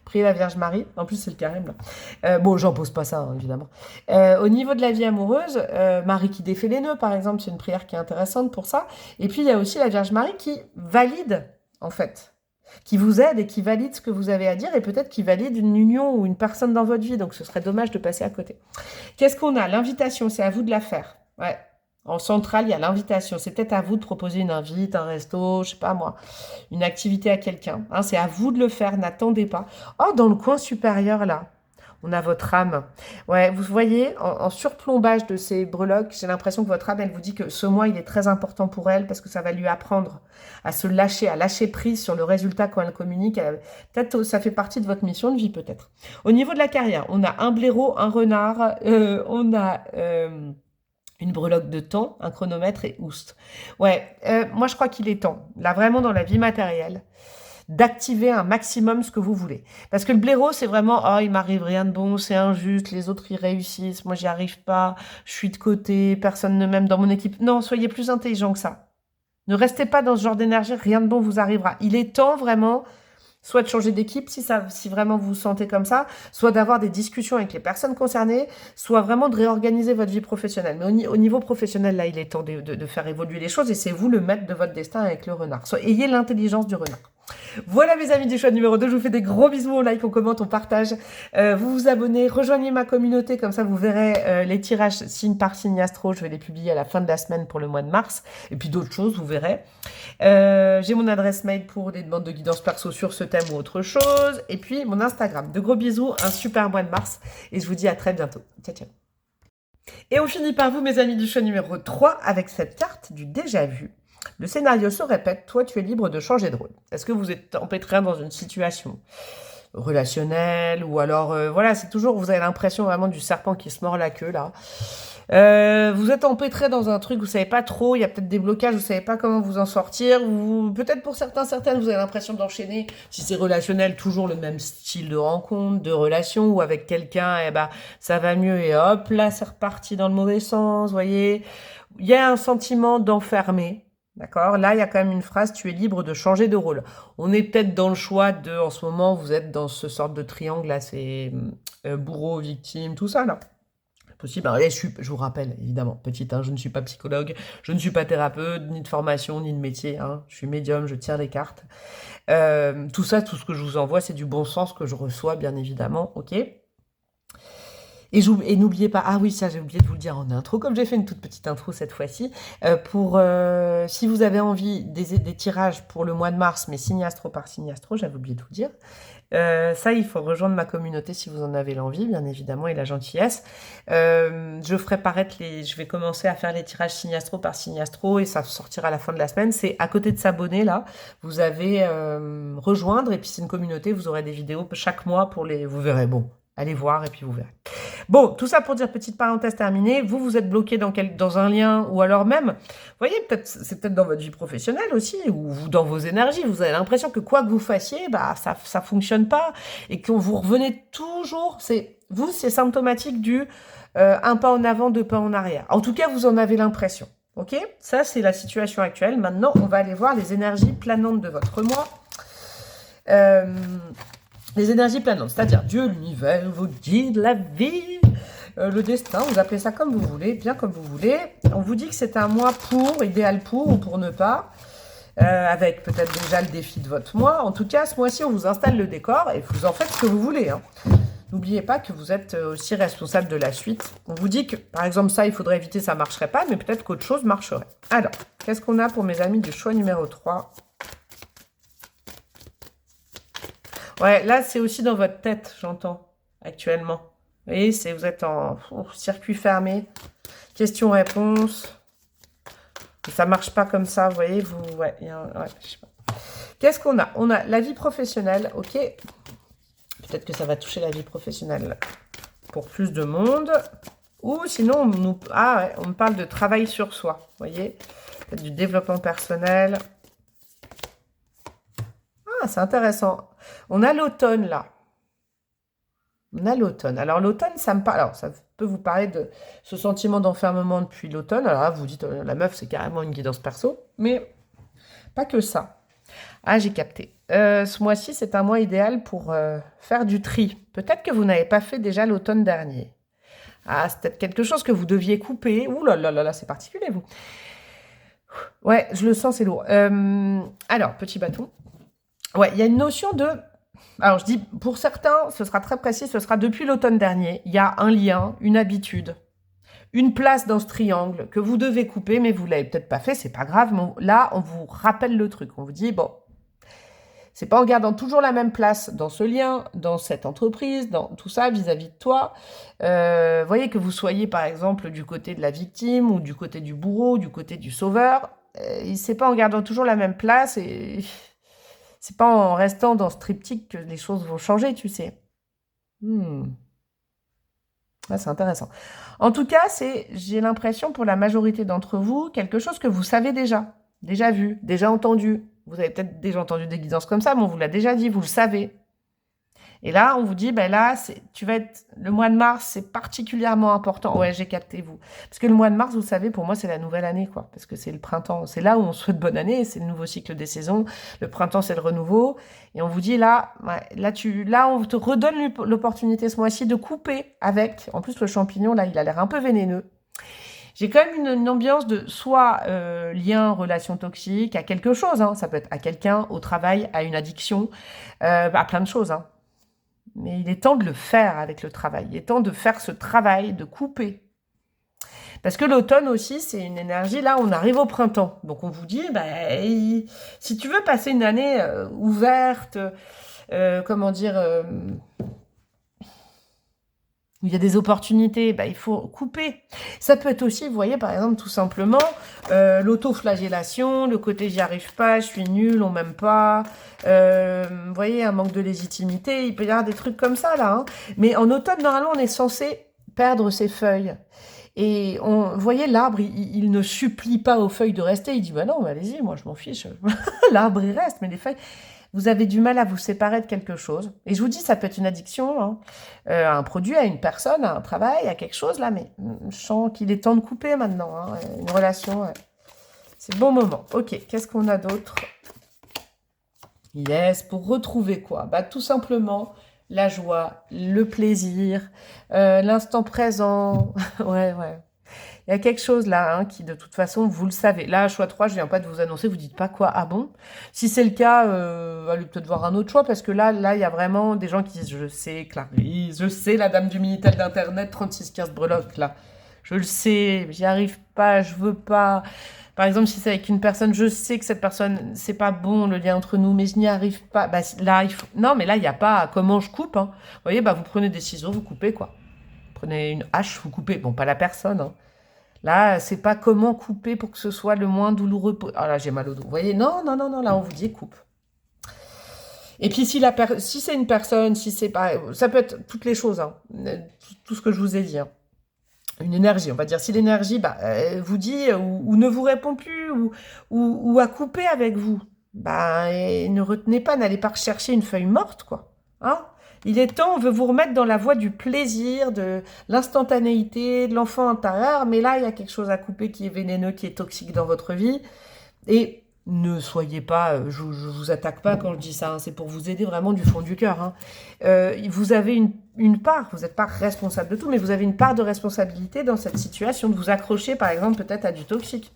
priez la Vierge Marie. En plus, c'est le carême, là. Bon, j'en pose pas ça, hein, évidemment. Au niveau de la vie amoureuse, Marie qui défait les nœuds, par exemple, c'est une prière qui est intéressante pour ça. Et puis, il y a aussi la Vierge Marie qui valide, en fait, qui vous aide et qui valide ce que vous avez à dire et peut-être qui valide une union ou une personne dans votre vie. Donc, ce serait dommage de passer à côté. Qu'est-ce qu'on a? L'invitation, c'est à vous de la faire. Ouais. En centrale, il y a l'invitation. C'est peut-être à vous de proposer une invite, un resto, je sais pas moi, une activité à quelqu'un. Hein, c'est à vous de le faire, n'attendez pas. Oh, dans le coin supérieur, là, on a votre âme. Ouais, vous voyez, en surplombage de ces breloques, j'ai l'impression que votre âme, elle vous dit que ce mois, il est très important pour elle parce que ça va lui apprendre à se lâcher, à lâcher prise sur le résultat quand elle communique. Peut-être ça fait partie de votre mission de vie, peut-être. Au niveau de la carrière, on a un blaireau, un renard, on a... une breloque de temps, un chronomètre et oust. Ouais, moi je crois qu'il est temps, là vraiment dans la vie matérielle, d'activer un maximum ce que vous voulez. Parce que le blaireau, c'est vraiment, oh, il m'arrive rien de bon, c'est injuste, les autres y réussissent, moi j'y arrive pas, je suis de côté, personne ne m'aime dans mon équipe. Non, soyez plus intelligent que ça. Ne restez pas dans ce genre d'énergie, rien de bon vous arrivera. Il est temps vraiment soit de changer d'équipe si vraiment vous vous sentez comme ça, soit d'avoir des discussions avec les personnes concernées, soit vraiment de réorganiser votre vie professionnelle. Mais au niveau professionnel, là, il est temps de faire évoluer les choses et c'est vous le maître de votre destin avec le renard. Ayez l'intelligence du renard. Voilà mes amis du choix numéro 2, je vous fais des gros bisous, on like, on commente, on partage, vous vous abonnez, rejoignez ma communauté, comme ça vous verrez les tirages signe par signe astro, je vais les publier à la fin de la semaine pour le mois de mars, et puis d'autres choses, vous verrez. J'ai mon adresse mail pour des demandes de guidance perso sur ce thème ou autre chose, et puis mon Instagram. De gros bisous, un super mois de mars, et je vous dis à très bientôt. Ciao, ciao. Et on finit par vous, mes amis du choix numéro 3, avec cette carte du déjà vu. Le scénario se répète, toi tu es libre de changer de rôle. Est-ce que vous êtes empêtré dans une situation relationnelle ou alors, voilà, c'est toujours, vous avez l'impression vraiment du serpent qui se mord la queue là. Vous êtes empêtré dans un truc, vous savez pas trop, il y a peut-être des blocages, vous savez pas comment vous en sortir, peut-être pour certaines, vous avez l'impression d'enchaîner, si c'est relationnel, toujours le même style de rencontre, de relation, ou avec quelqu'un, et bah, ça va mieux, et hop, là, c'est reparti dans le mauvais sens, vous voyez. Il y a un sentiment d'enfermer. D'accord? Là, il y a quand même une phrase, tu es libre de changer de rôle. On est peut-être dans le choix de, en ce moment, vous êtes dans ce sorte de triangle, là, c'est bourreau, victime, tout ça, là. Possible. Alors, je vous rappelle, évidemment, petite, hein, je ne suis pas psychologue, je ne suis pas thérapeute, ni de formation, ni de métier. Hein, je suis médium, je tire les cartes. Tout ça, tout ce que je vous envoie, c'est du bon sens que je reçois, bien évidemment, ok? Et n'oubliez pas, ah oui, ça j'ai oublié de vous le dire en intro, comme j'ai fait une toute petite intro cette fois-ci, si vous avez envie des tirages pour le mois de mars, mais signe astro par signe astro, j'avais oublié de vous le dire, ça il faut rejoindre ma communauté si vous en avez l'envie, bien évidemment, et la gentillesse. Je ferai paraître je vais commencer à faire les tirages signe astro par signe astro, et ça sortira à la fin de la semaine. C'est à côté de s'abonner, là, vous avez rejoindre, et puis c'est une communauté, vous aurez des vidéos chaque mois vous verrez, bon. Allez voir et puis vous verrez. Bon, tout ça pour dire, petite parenthèse terminée, vous êtes bloqué dans un lien ou alors même, vous voyez, c'est peut-être dans votre vie professionnelle aussi ou dans vos énergies, vous avez l'impression que quoi que vous fassiez, bah ça fonctionne pas et que vous revenez toujours, c'est symptomatique du un pas en avant, deux pas en arrière. En tout cas, vous en avez l'impression. Ok? Ça, c'est la situation actuelle. Maintenant, on va aller voir les énergies planantes de votre mois. Les énergies planantes, c'est-à-dire Dieu, l'univers, vos guides, la vie, le destin, vous appelez ça comme vous voulez, bien comme vous voulez. On vous dit que c'est un mois idéal pour ou pour ne pas, avec peut-être déjà le défi de votre mois. En tout cas, ce mois-ci, on vous installe le décor et vous en faites ce que vous voulez. Hein. N'oubliez pas que vous êtes aussi responsable de la suite. On vous dit que, par exemple, ça, il faudrait éviter, ça ne marcherait pas, mais peut-être qu'autre chose marcherait. Alors, qu'est-ce qu'on a pour mes amis du choix numéro 3 ? Ouais, là, c'est aussi dans votre tête, j'entends, actuellement. Vous voyez, vous êtes en circuit fermé, question-réponse. Ça ne marche pas comme ça, vous voyez, je sais pas. Qu'est-ce qu'on a? On a la vie professionnelle, ok. Peut-être peut-être que ça va toucher la vie professionnelle pour plus de monde. Ou sinon, on me parle de travail sur soi, vous voyez, peut-être du développement personnel. Ah, c'est intéressant. On a l'automne, là. On a l'automne. Alors, l'automne, ça me parle. Alors, ça peut vous parler de ce sentiment d'enfermement depuis l'automne. Alors là, vous dites, la meuf, c'est carrément une guidance perso. Mais pas que ça. Ah, j'ai capté. Ce mois-ci, c'est un mois idéal pour faire du tri. Peut-être que vous n'avez pas fait déjà l'automne dernier. Ah, c'est peut-être quelque chose que vous deviez couper. Ouh là là là là, c'est particulier, vous. Ouais, je le sens, c'est lourd. Alors, petit bâton. Ouais, il y a une notion de... Alors, je dis, pour certains, ce sera très précis, ce sera depuis l'automne dernier. Il y a un lien, une habitude, une place dans ce triangle que vous devez couper, mais vous ne l'avez peut-être pas fait, c'est pas grave. Mais là, on vous rappelle le truc. On vous dit, bon, c'est pas en gardant toujours la même place dans ce lien, dans cette entreprise, dans tout ça vis-à-vis de toi. Voyez que vous soyez, par exemple, du côté de la victime ou du côté du bourreau, du côté du sauveur. C'est pas en gardant toujours la même place et... C'est pas en restant dans ce triptyque que les choses vont changer, tu sais. Ah, c'est intéressant. En tout cas, j'ai l'impression, pour la majorité d'entre vous, quelque chose que vous savez déjà vu, déjà entendu. Vous avez peut-être déjà entendu des guidances comme ça, mais on vous l'a déjà dit, vous le savez. Et là, on vous dit, ben là, le mois de mars, c'est particulièrement important. Ouais, j'ai capté, vous. Parce que le mois de mars, vous savez, pour moi, c'est la nouvelle année, quoi. Parce que c'est le printemps. C'est là où on souhaite bonne année, c'est le nouveau cycle des saisons. Le printemps, c'est le renouveau. Et on vous dit, là, on te redonne l'opportunité ce mois-ci de couper avec. En plus, le champignon, là, il a l'air un peu vénéneux. J'ai quand même une ambiance de soit lien, relation toxique, à quelque chose. Hein. Ça peut être à quelqu'un, au travail, à une addiction, à plein de choses, hein. Mais il est temps de le faire avec le travail. Il est temps de faire ce travail, de couper. Parce que l'automne aussi, c'est une énergie, là, on arrive au printemps. Donc on vous dit, si tu veux passer une année ouverte, où il y a des opportunités, il faut couper. Ça peut être aussi, vous voyez, par exemple, tout simplement, l'autoflagellation, le côté j'y arrive pas, je suis nulle, on m'aime pas, vous voyez, un manque de légitimité, il peut y avoir des trucs comme ça, là. Hein. Mais en automne, normalement, on est censé perdre ses feuilles. Et vous voyez, l'arbre, il ne supplie pas aux feuilles de rester, il dit, non, allez-y, moi, je m'en fiche. L'arbre, il reste, mais les feuilles... Vous avez du mal à vous séparer de quelque chose. Et je vous dis, ça peut être une addiction, hein, à un produit, à une personne, à un travail, à quelque chose, là. Mais je sens qu'il est temps de couper maintenant, hein, une relation. Ouais. C'est le bon moment. Ok, qu'est-ce qu'on a d'autre? Yes, pour retrouver quoi? Tout simplement la joie, le plaisir, l'instant présent. Ouais. Il y a quelque chose là, hein, qui de toute façon, vous le savez. Là, choix 3, je viens pas de vous annoncer, vous dites pas quoi. Ah bon? Si c'est le cas, allez peut-être voir un autre choix, parce que là, il y a vraiment des gens qui disent, je sais, Clarisse, je sais, la dame du Minitel d'Internet, 3615 breloque, là. Je le sais, j'y arrive pas, je veux pas. Par exemple, si c'est avec une personne, je sais que cette personne, c'est pas bon, le lien entre nous, mais je n'y arrive pas. Là, il faut... Non, mais là, il n'y a pas comment je coupe, hein. Vous voyez, vous prenez des ciseaux, vous coupez, quoi. Vous prenez une hache, vous coupez. Bon, pas la personne, hein. Là, c'est pas comment couper pour que ce soit le moins douloureux. Ah là, j'ai mal au dos. Vous voyez, non, là, on vous dit coupe. Et puis, si c'est une personne, si c'est pas... Ça peut être toutes les choses, hein, tout ce que je vous ai dit. Hein. Une énergie, on va dire. Si l'énergie vous dit ou ne vous répond plus ou a coupé avec vous, ne retenez pas, n'allez pas rechercher une feuille morte, quoi. Hein? Il est temps, on veut vous remettre dans la voie du plaisir, de l'instantanéité, de l'enfant intérieur, mais là, il y a quelque chose à couper qui est vénéneux, qui est toxique dans votre vie. Et ne soyez pas, je vous attaque pas quand je dis ça, hein, c'est pour vous aider vraiment du fond du cœur. Hein. Vous avez une part, vous n'êtes pas responsable de tout, mais vous avez une part de responsabilité dans cette situation, de vous accrocher, par exemple, peut-être à du toxique.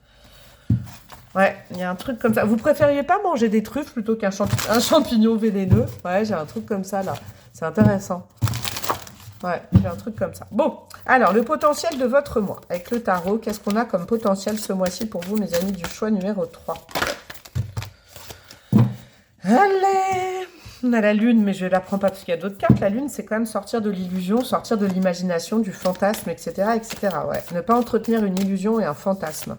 Ouais, il y a un truc comme ça. Vous préfériez pas manger des truffes plutôt qu'un champignon vénéneux? Ouais, j'ai un truc comme ça, là. C'est intéressant. Ouais, j'ai un truc comme ça. Bon, alors, le potentiel de votre mois. Avec le tarot, qu'est-ce qu'on a comme potentiel ce mois-ci pour vous, mes amis du choix numéro 3? Allez! On a la lune, mais je ne la prends pas parce qu'il y a d'autres cartes. La lune, c'est quand même sortir de l'illusion, sortir de l'imagination, du fantasme, etc., etc. Ouais, ne pas entretenir une illusion et un fantasme.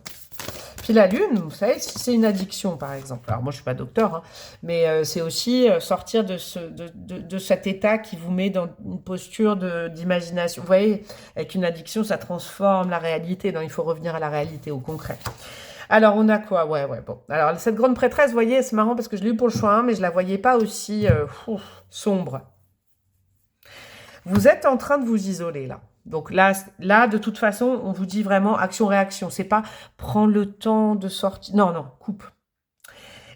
Puis puis la lune, vous savez, si c'est une addiction, par exemple. Alors, moi, je suis pas docteur, hein, mais c'est aussi sortir de cet état qui vous met dans une posture d'imagination. Vous voyez, avec une addiction, ça transforme la réalité. Non, il faut revenir à la réalité, au concret. Alors, on a quoi? Ouais, bon. Alors, cette grande prêtresse, vous voyez, c'est marrant parce que je l'ai eu pour le choix 1, mais je la voyais pas aussi sombre. Vous êtes en train de vous isoler, là. Donc là, de toute façon, on vous dit vraiment action-réaction. C'est pas prends le temps de sortir. Non, coupe.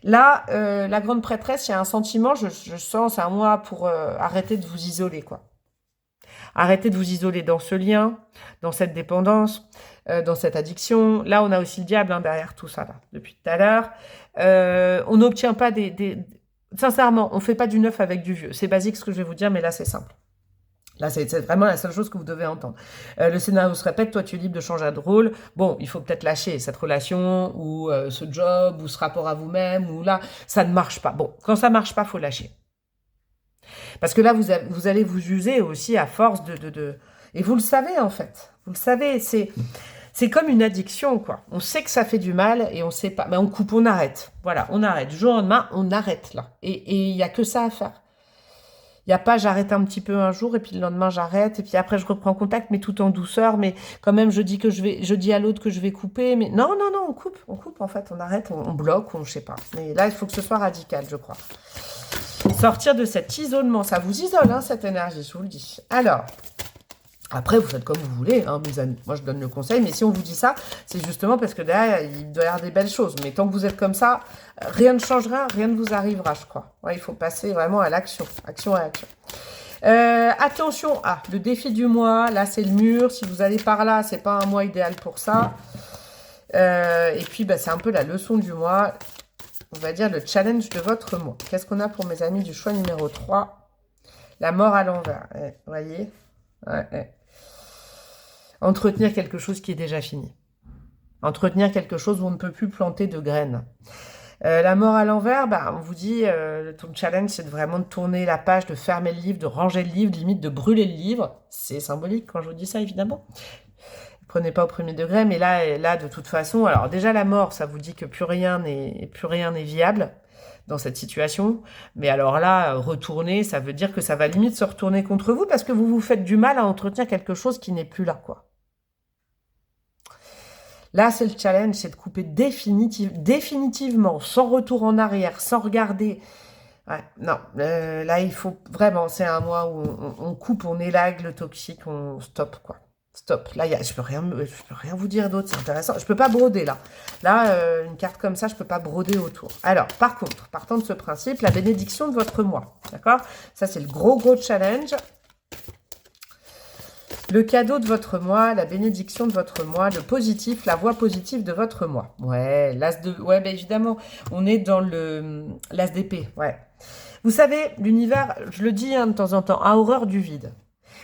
Là, la grande prêtresse, il y a un sentiment, je sens, c'est à moi pour arrêter de vous isoler, quoi. Arrêtez de vous isoler dans ce lien, dans cette dépendance, dans cette addiction. Là, on a aussi le diable derrière tout ça, là, depuis tout à l'heure. On n'obtient pas Sincèrement, on ne fait pas du neuf avec du vieux. C'est basique ce que je vais vous dire, mais là, c'est simple. Là, c'est vraiment la seule chose que vous devez entendre. Le scénario se répète, toi, tu es libre de changer de rôle. Bon, il faut peut-être lâcher cette relation ou ce job ou ce rapport à vous-même ou là, ça ne marche pas. Bon, quand ça ne marche pas, il faut lâcher. Parce que là, vous allez vous user aussi à force Et vous le savez, en fait. Vous le savez, c'est comme une addiction, quoi. On sait que ça fait du mal et on sait pas. Mais on coupe, on arrête. Voilà, on arrête. Du jour au lendemain, on arrête, là. Et il n'y a que ça à faire. Il n'y a pas j'arrête un petit peu un jour et puis le lendemain j'arrête et puis après je reprends contact mais tout en douceur mais quand même je dis à l'autre que je vais couper mais non on coupe en fait on arrête on bloque je sais pas mais là il faut que ce soit radical je crois. Sortir de cet isolement, ça vous isole cette énergie, je vous le dis. Alors après, vous faites comme vous voulez, mes amis. Moi, je donne le conseil, mais si on vous dit ça, c'est justement parce que derrière, il doit y avoir des belles choses. Mais tant que vous êtes comme ça, rien ne changera, rien ne vous arrivera, je crois. Ouais, il faut passer vraiment à l'action. Action-réaction. Attention, le défi du mois, là, c'est le mur. Si vous allez par là, c'est pas un mois idéal pour ça. Et puis, c'est un peu la leçon du mois. On va dire le challenge de votre mois. Qu'est-ce qu'on a pour mes amis du choix numéro 3? La mort à l'envers. Vous voyez? Ouais. Entretenir quelque chose qui est déjà fini. Entretenir quelque chose où on ne peut plus planter de graines. La mort à l'envers, on vous dit, ton challenge, c'est vraiment de tourner la page, de fermer le livre, de ranger le livre, limite de brûler le livre. C'est symbolique quand je vous dis ça, évidemment. Prenez pas au premier degré, mais là, de toute façon, alors déjà la mort, ça vous dit que plus rien n'est viable dans cette situation. Mais alors là, retourner, ça veut dire que ça va limite se retourner contre vous parce que vous vous faites du mal à entretenir quelque chose qui n'est plus là, quoi. Là, c'est le challenge, c'est de couper définitivement, sans retour en arrière, sans regarder. Ouais, non, là, il faut vraiment, c'est un mois où on coupe, on élague le toxique, on stoppe, quoi. Stop. Là, je peux rien vous dire d'autre, c'est intéressant. Je peux pas broder, là. Là, une carte comme ça, je peux pas broder autour. Alors, par contre, partant de ce principe, la bénédiction de votre mois. D'accord? Ça, c'est le gros challenge. Le cadeau de votre mois, la bénédiction de votre mois, le positif, la voie positive de votre mois. Ouais, ouais, évidemment, on est dans l'as d'épée, ouais. Vous savez, l'univers, je le dis de temps en temps, a horreur du vide.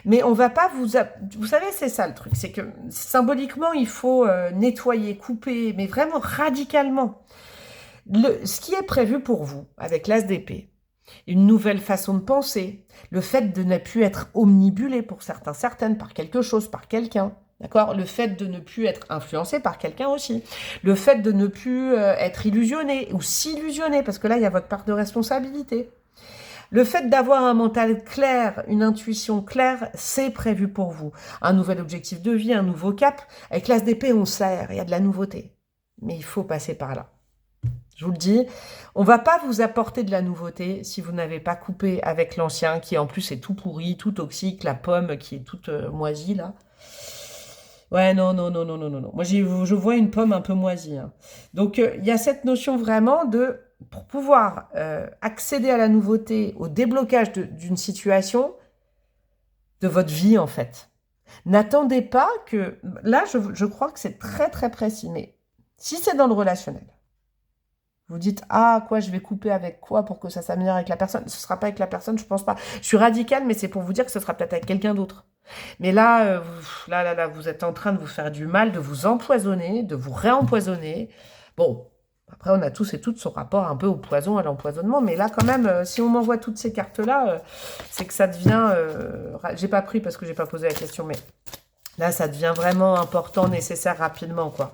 Mais on va pas vous savez, c'est ça le truc, c'est que symboliquement, il faut nettoyer, couper, mais vraiment radicalement. Ce qui est prévu pour vous, avec l'as d'épée, une nouvelle façon de penser, le fait de ne plus être omnibulé pour certaines, par quelque chose, par quelqu'un, d'accord? Le fait de ne plus être influencé par quelqu'un aussi. Le fait de ne plus être illusionné ou s'illusionner, parce que là, il y a votre part de responsabilité. Le fait d'avoir un mental clair, une intuition claire, c'est prévu pour vous. Un nouvel objectif de vie, un nouveau cap. Avec l'as d'épée, on sert, il y a de la nouveauté. Mais il faut passer par là. Je vous le dis, on ne va pas vous apporter de la nouveauté si vous n'avez pas coupé avec l'ancien, qui en plus est tout pourri, tout toxique, la pomme qui est toute moisie, là. Ouais, non. Moi, je vois une pomme un peu moisie. Donc, il y a cette notion vraiment pour pouvoir accéder à la nouveauté, au déblocage d'une situation, de votre vie, en fait. N'attendez pas que... Là, je crois que c'est très, très précis. Mais si c'est dans le relationnel, vous dites, quoi, je vais couper avec quoi pour que ça s'améliore avec la personne? Ce ne sera pas avec la personne, je pense pas. Je suis radicale, mais c'est pour vous dire que ce sera peut-être avec quelqu'un d'autre. Mais là, vous êtes en train de vous faire du mal, de vous empoisonner, de vous réempoisonner. Bon, après, on a tous et toutes ce rapport un peu au poison, à l'empoisonnement. Mais là, quand même, si on m'envoie toutes ces cartes-là, c'est que ça devient... j'ai pas pris parce que j'ai pas posé la question, mais là, ça devient vraiment important, nécessaire, rapidement, quoi.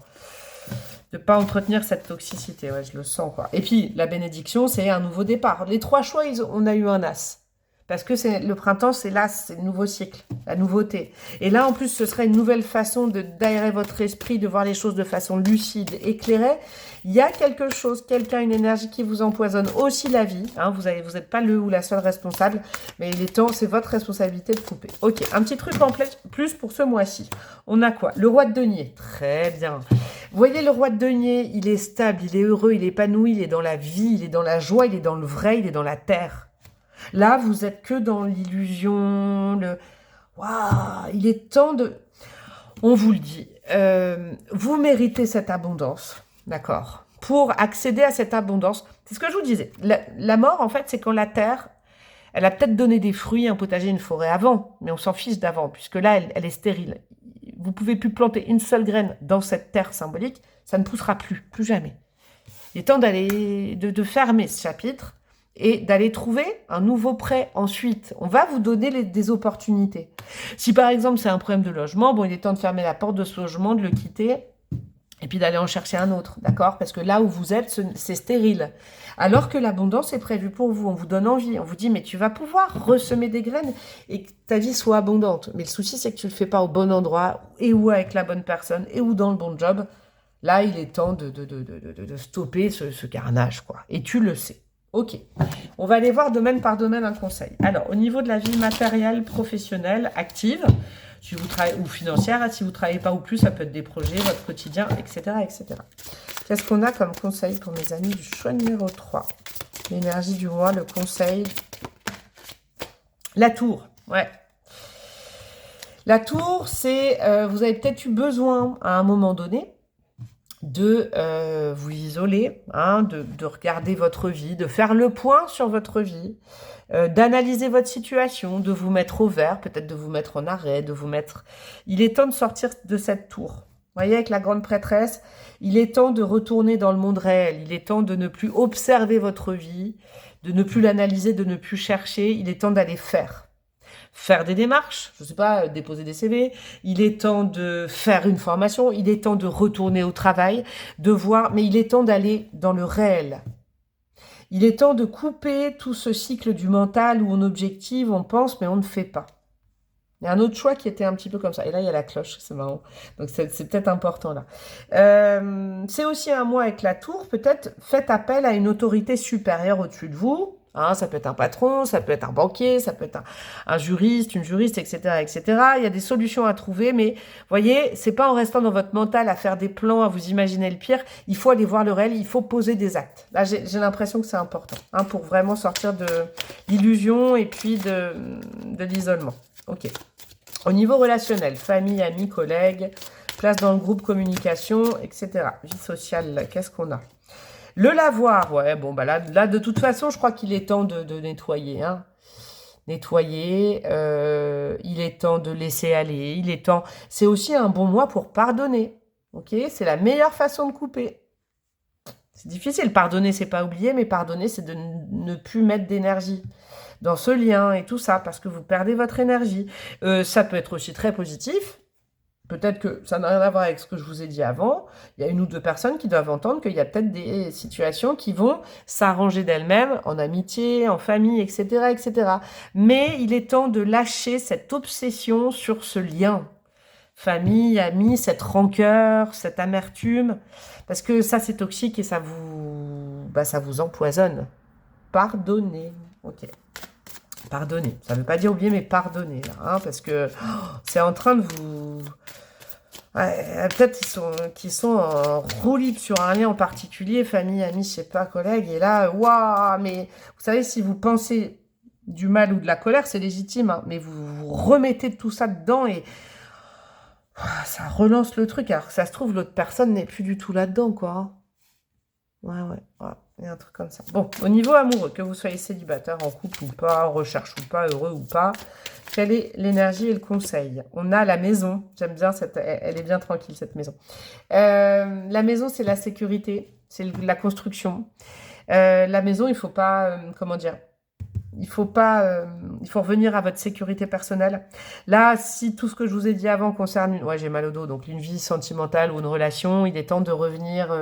De ne pas entretenir cette toxicité, ouais, je le sens, quoi. Et puis, la bénédiction, c'est un nouveau départ. Les 3 choix, on a eu un as. Parce que le printemps, c'est l'as, c'est le nouveau cycle, la nouveauté. Et là, en plus, ce serait une nouvelle façon d'aérer votre esprit, de voir les choses de façon lucide, éclairée. Il y a quelque chose, quelqu'un, une énergie qui vous empoisonne aussi la vie. Hein, vous n'êtes pas le ou la seule responsable, mais il est temps, c'est votre responsabilité de couper. Ok, un petit truc en plus pour ce mois-ci. On a quoi? Le roi de denier. Très bien. Vous voyez, le roi de denier, il est stable, il est heureux, il est épanoui, il est dans la vie, il est dans la joie, il est dans le vrai, il est dans la terre. Là, vous êtes que dans l'illusion, waouh, il est temps de... On vous le dit, vous méritez cette abondance, d'accord? Pour accéder à cette abondance, c'est ce que je vous disais. La mort, en fait, c'est quand la terre, elle a peut-être donné des fruits, un potager, une forêt avant, mais on s'en fiche d'avant, puisque là, elle est stérile. Vous pouvez plus planter une seule graine dans cette terre symbolique, ça ne poussera plus jamais. Il est temps de fermer ce chapitre et d'aller trouver un nouveau prêt ensuite. On va vous donner des opportunités. Si par exemple c'est un problème de logement, bon, il est temps de fermer la porte de ce logement, de le quitter, et puis d'aller en chercher un autre, d'accord? Parce que là où vous êtes, c'est stérile. Alors que l'abondance est prévue pour vous, on vous donne envie, on vous dit mais tu vas pouvoir ressemer des graines et que ta vie soit abondante. Mais le souci c'est que tu le fais pas au bon endroit, et ou avec la bonne personne, et ou dans le bon job. Là, il est temps de stopper ce carnage, quoi. Et tu le sais. Ok, on va aller voir domaine par domaine un conseil. Alors, au niveau de la vie matérielle, professionnelle, active, si vous travaillez, ou financière, si vous ne travaillez pas ou plus, ça peut être des projets, votre quotidien, etc. etc. Qu'est-ce qu'on a comme conseil pour mes amis du choix numéro 3? L'énergie du roi, le conseil. La tour, ouais. La tour, c'est, vous avez peut-être eu besoin à un moment donné de vous isoler, hein, de regarder votre vie, de faire le point sur votre vie, d'analyser votre situation, de vous mettre au vert, peut-être de vous mettre en arrêt, de vous mettre... Il est temps de sortir de cette tour. Vous voyez, avec la grande prêtresse, il est temps de retourner dans le monde réel. Il est temps de ne plus observer votre vie, de ne plus l'analyser, de ne plus chercher. Il est temps d'aller faire des démarches, je ne sais pas, déposer des CV, il est temps de faire une formation, il est temps de retourner au travail, de voir, mais il est temps d'aller dans le réel. Il est temps de couper tout ce cycle du mental où on objective, on pense, mais on ne fait pas. Il y a un autre choix qui était un petit peu comme ça. Et là, il y a la cloche, c'est marrant. Donc, c'est peut-être important, là. C'est aussi un mois avec la tour. Peut-être faites appel à une autorité supérieure au-dessus de vous. Hein, ça peut être un patron, ça peut être un banquier, ça peut être un juriste, une juriste, etc., etc. Il y a des solutions à trouver, mais voyez, c'est pas en restant dans votre mental à faire des plans, à vous imaginer le pire. Il faut aller voir le réel, il faut poser des actes. Là, j'ai l'impression que c'est important, hein, pour vraiment sortir de l'illusion et puis de l'isolement. Ok. Au niveau relationnel, famille, amis, collègues, place dans le groupe, communication, etc. Vie sociale, qu'est-ce qu'on a? Le lavoir, ouais, bon, bah là, de toute façon, je crois qu'il est temps de nettoyer, hein. Nettoyer, il est temps de laisser aller, il est temps... C'est aussi un bon mois pour pardonner, ok? C'est la meilleure façon de couper. C'est difficile, pardonner, c'est pas oublier, mais pardonner, c'est de ne plus mettre d'énergie dans ce lien et tout ça, parce que vous perdez votre énergie. Ça peut être aussi très positif. Peut-être que ça n'a rien à voir avec ce que je vous ai dit avant. Il y a une ou deux personnes qui doivent entendre qu'il y a peut-être des situations qui vont s'arranger d'elles-mêmes, en amitié, en famille, etc., etc. Mais il est temps de lâcher cette obsession sur ce lien. Famille, amis, cette rancœur, cette amertume. Parce que ça, c'est toxique et ça vous empoisonne. Pardonnez. Ok. Pardonnez. Ça ne veut pas dire oublier, mais pardonnez. Là, hein, parce que c'est en train de vous... Ouais, peut-être qu'ils sont en roue libre sur un lien en particulier, famille, amis, je sais pas, collègues. Et là, waouh, mais vous savez, si vous pensez du mal ou de la colère, c'est légitime. Hein, mais vous remettez tout ça dedans et ça relance le truc. Alors que ça se trouve, l'autre personne n'est plus du tout là-dedans, quoi. Hein. Ouais. Il y a un truc comme ça. Bon, au niveau amoureux, que vous soyez célibataire, en couple ou pas, en recherche ou pas, heureux ou pas, quelle est l'énergie et le conseil? On a la maison. J'aime bien, elle est bien tranquille, cette maison. La maison, c'est la sécurité, c'est la construction. La maison, il ne faut pas, comment dire, il faut pas, il faut revenir à votre sécurité personnelle. Là, si tout ce que je vous ai dit avant concerne, ouais, j'ai mal au dos, donc une vie sentimentale ou une relation, il est temps de revenir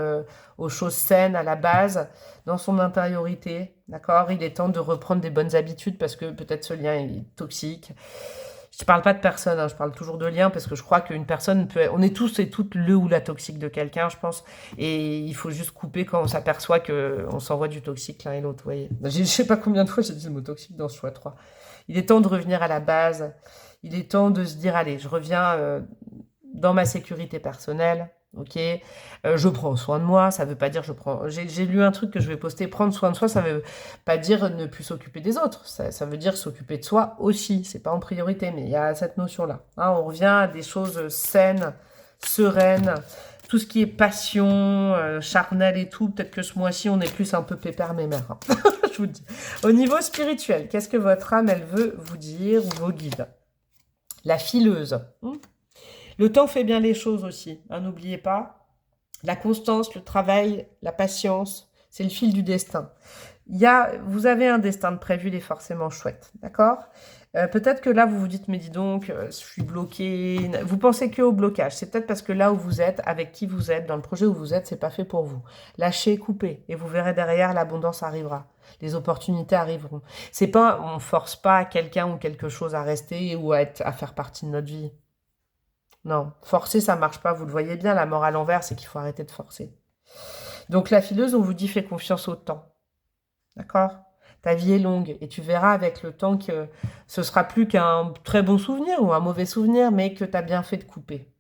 aux choses saines à la base, dans son intériorité, d'accord? Il est temps de reprendre des bonnes habitudes parce que peut-être ce lien est toxique. Je ne parle pas de personne, hein, je parle toujours de lien parce que je crois qu'une personne peut... On est tous et toutes le ou la toxique de quelqu'un, je pense. Et il faut juste couper quand on s'aperçoit qu'on s'envoie du toxique l'un et l'autre, vous voyez. Je ne sais pas combien de fois j'ai dit le mot toxique dans ce choix 3. Il est temps de revenir à la base. Il est temps de se dire, allez, je reviens dans ma sécurité personnelle. Ok, je prends soin de moi, ça veut pas dire je prends... J'ai lu un truc que je vais poster, prendre soin de soi, ça veut pas dire ne plus s'occuper des autres, ça veut dire s'occuper de soi aussi, c'est pas en priorité, mais il y a cette notion-là. Hein, on revient à des choses saines, sereines, tout ce qui est passion, charnel et tout, peut-être que ce mois-ci, on est plus un peu pépère mémère, hein. Je vous dis. Au niveau spirituel, qu'est-ce que votre âme, elle veut vous dire, ou vos guides? La fileuse. Le temps fait bien les choses aussi, hein, n'oubliez pas. La constance, le travail, la patience, c'est le fil du destin. Vous avez un destin de prévu, il est forcément chouette, d'accord? Peut-être que là, vous vous dites, mais dis donc, je suis bloqué. Vous pensez que au blocage. C'est peut-être parce que là où vous êtes, avec qui vous êtes, dans le projet où vous êtes, c'est pas fait pour vous. Lâchez, coupez, et vous verrez derrière, l'abondance arrivera. Les opportunités arriveront. C'est pas, on force pas quelqu'un ou quelque chose à rester ou à faire partie de notre vie. Non, forcer, ça marche pas. Vous le voyez bien, la mort à l'envers, c'est qu'il faut arrêter de forcer. Donc la fileuse, on vous dit, fais confiance au temps. D'accord? Ta vie est longue et tu verras avec le temps que ce sera plus qu'un très bon souvenir ou un mauvais souvenir, mais que tu as bien fait de couper.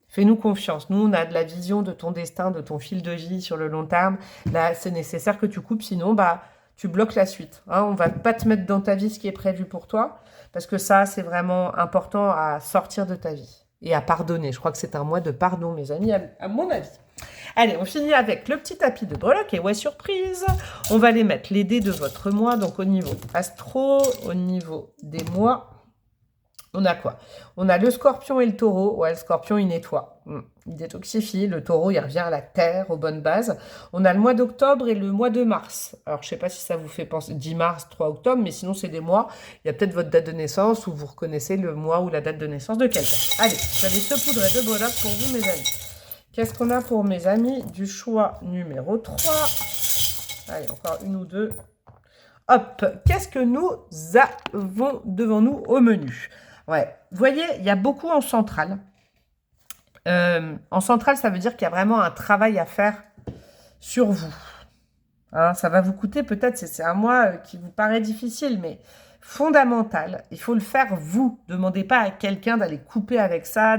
Fais-nous confiance. Nous, on a de la vision de ton destin, de ton fil de vie sur le long terme. Là, c'est nécessaire que tu coupes, sinon, tu bloques la suite. Hein, on va pas te mettre dans ta vie ce qui est prévu pour toi, parce que ça, c'est vraiment important à sortir de ta vie et à pardonner. Je crois que c'est un mois de pardon, mes amis, à mon avis. Allez, on finit avec le petit tapis de breloques. Et ouais, surprise, on va les mettre, les dés de votre mois. Donc, au niveau astro, au niveau des mois, on a quoi? On a le scorpion et le taureau. Ouais, le scorpion, il nettoie. Il détoxifie. Le taureau, il revient à la terre, aux bonnes bases. On a le mois d'octobre et le mois de mars. Alors, je ne sais pas si ça vous fait penser 10 mars, 3 octobre, mais sinon, c'est des mois. Il y a peut-être votre date de naissance où vous reconnaissez le mois ou la date de naissance de quelqu'un. Allez, j'avais saupoudré de breloques pour vous, mes amis. Qu'est-ce qu'on a pour mes amis du choix numéro 3? Allez, encore une ou deux. Hop, qu'est-ce que nous avons devant nous au menu? Ouais, vous voyez, il y a beaucoup en centrale. En centrale, ça veut dire qu'il y a vraiment un travail à faire sur vous. Hein, ça va vous coûter peut-être, c'est un mois qui vous paraît difficile, mais fondamental. Il faut le faire vous. Ne demandez pas à quelqu'un d'aller couper avec ça.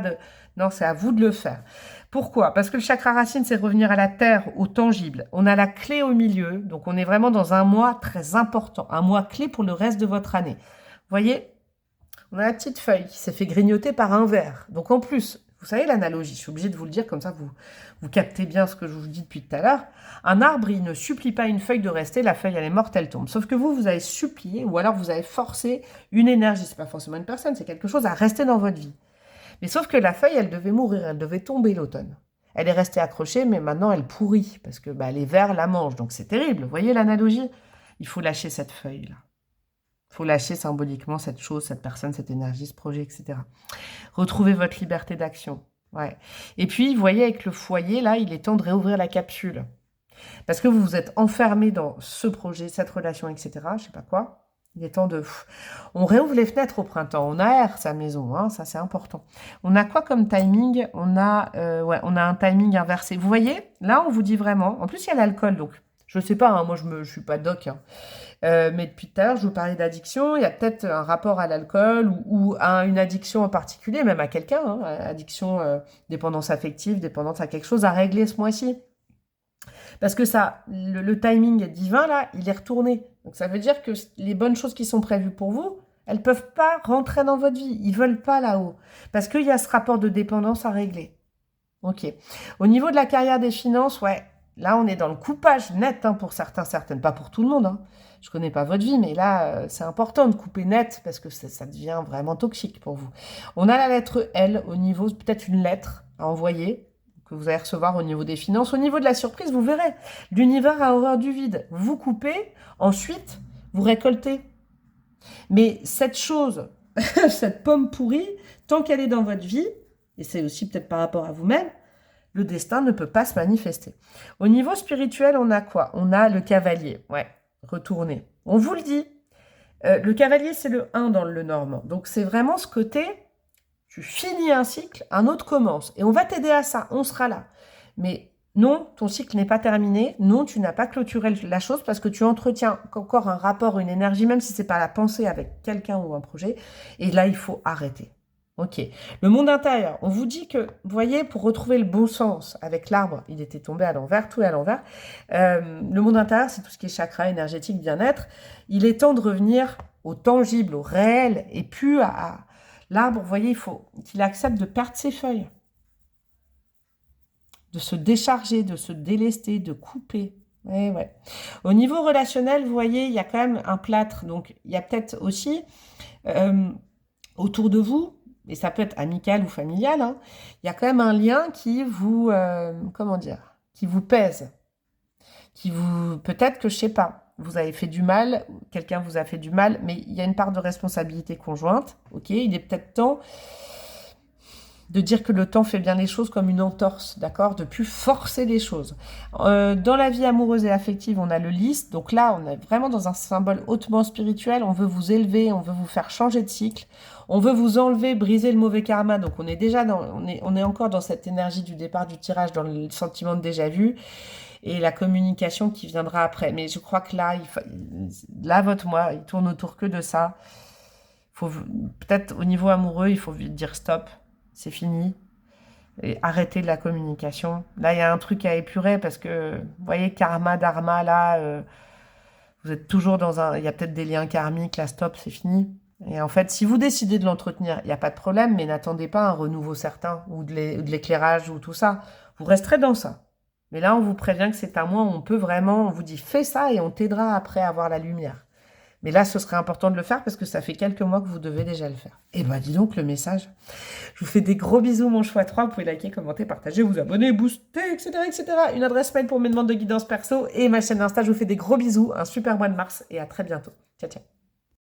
Non, c'est à vous de le faire. Pourquoi? Parce que le chakra racine, c'est revenir à la terre, au tangible. On a la clé au milieu, donc on est vraiment dans un mois très important, un mois clé pour le reste de votre année. Vous voyez, on a la petite feuille qui s'est fait grignoter par un ver. Donc en plus, vous savez l'analogie, je suis obligée de vous le dire, comme ça vous captez bien ce que je vous dis depuis tout à l'heure. Un arbre, il ne supplie pas une feuille de rester, la feuille elle est morte, elle tombe. Sauf que vous avez supplié, ou alors vous avez forcé une énergie, c'est pas forcément une personne, c'est quelque chose à rester dans votre vie. Mais sauf que la feuille, elle devait mourir, elle devait tomber l'automne. Elle est restée accrochée, mais maintenant elle pourrit, parce que les vers la mangent, donc c'est terrible. Vous voyez l'analogie? Il faut lâcher cette feuille-là. Il faut lâcher symboliquement cette chose, cette personne, cette énergie, ce projet, etc. Retrouvez votre liberté d'action. Ouais. Et puis, vous voyez, avec le foyer, là, il est temps de réouvrir la capsule. Parce que vous vous êtes enfermé dans ce projet, cette relation, etc. Je sais pas quoi. Il est temps de... On réouvre les fenêtres au printemps. On aère sa maison, hein, ça c'est important. On a quoi comme timing? On a un timing inversé. Vous voyez, là on vous dit vraiment... En plus il y a l'alcool, donc je sais pas, hein, moi je suis pas doc. Hein. Mais depuis tout à l'heure, je vous parlais d'addiction. Il y a peut-être un rapport à l'alcool ou à une addiction en particulier, même à quelqu'un. Hein, addiction, dépendance affective, dépendance à quelque chose à régler ce mois-ci. Parce que ça, le timing divin, là, il est retourné. Donc ça veut dire que les bonnes choses qui sont prévues pour vous, elles ne peuvent pas rentrer dans votre vie. Ils ne veulent pas là-haut. Parce qu'il y a ce rapport de dépendance à régler. Ok. Au niveau de la carrière des finances, ouais, là, on est dans le coupage net hein, pour certains, certaines. Pas pour tout le monde. Hein. Je ne connais pas votre vie, mais là, c'est important de couper net parce que ça devient vraiment toxique pour vous. On a la lettre L au niveau, peut-être une lettre à envoyer que vous allez recevoir au niveau des finances. Au niveau de la surprise, vous verrez. L'univers a horreur du vide. Vous coupez, ensuite, vous récoltez. Mais cette chose, cette pomme pourrie, tant qu'elle est dans votre vie, et c'est aussi peut-être par rapport à vous-même, le destin ne peut pas se manifester. Au niveau spirituel, on a quoi? On a le cavalier. Ouais, retourner. On vous le dit. Le cavalier, c'est le 1 dans le normand. Donc, c'est vraiment ce côté, tu finis un cycle, un autre commence. Et on va t'aider à ça, on sera là. Mais non, ton cycle n'est pas terminé. Non, tu n'as pas clôturé la chose parce que tu entretiens encore un rapport, une énergie, même si ce n'est pas la pensée avec quelqu'un ou un projet. Et là, il faut arrêter. Ok. Le monde intérieur, on vous dit que, vous voyez, pour retrouver le bon sens avec l'arbre, il était tombé à l'envers, tout est à l'envers. Le monde intérieur, c'est tout ce qui est chakra, énergétique, bien-être. Il est temps de revenir au tangible, au réel, et plus à l'arbre. Vous voyez, il faut qu'il accepte de perdre ses feuilles, de se décharger, de se délester, de couper. Ouais, ouais. Au niveau relationnel, vous voyez, il y a quand même un plâtre. Donc, il y a peut-être aussi autour de vous, et ça peut être amical ou familial, hein, il y a quand même un lien qui vous, comment dire, qui vous pèse, qui vous, peut-être que je sais pas, vous avez fait du mal, quelqu'un vous a fait du mal, mais il y a une part de responsabilité conjointe, ok, il est peut-être temps de dire que le temps fait bien les choses comme une entorse, d'accord, de plus forcer les choses. Dans la vie amoureuse et affective, on a le lys, donc là, on est vraiment dans un symbole hautement spirituel, on veut vous élever, on veut vous faire changer de cycle, on veut vous enlever, briser le mauvais karma, donc on est déjà on est encore dans cette énergie du départ du tirage, dans le sentiment de déjà vu, et la communication qui viendra après. Mais je crois que là, là, votre moi, il tourne autour que de ça. Peut-être au niveau amoureux, il faut dire stop. C'est fini. Et arrêtez de la communication. Là, il y a un truc à épurer parce que, vous voyez, karma, dharma, là, vous êtes toujours dans un... Il y a peut-être des liens karmiques, là, stop, c'est fini. Et en fait, si vous décidez de l'entretenir, il n'y a pas de problème, mais n'attendez pas un renouveau certain ou de l'éclairage ou tout ça. Vous resterez dans ça. Mais là, on vous prévient que c'est un mois où on peut vraiment... On vous dit, fais ça et on t'aidera après à avoir la lumière. Mais là, ce serait important de le faire parce que ça fait quelques mois que vous devez déjà le faire. Eh ben, dis donc le message. Je vous fais des gros bisous, mon choix 3. Vous pouvez liker, commenter, partager, vous abonner, booster, etc., etc. Une adresse mail pour mes demandes de guidance perso et ma chaîne Insta. Je vous fais des gros bisous. Un super mois de mars et à très bientôt. Ciao, ciao.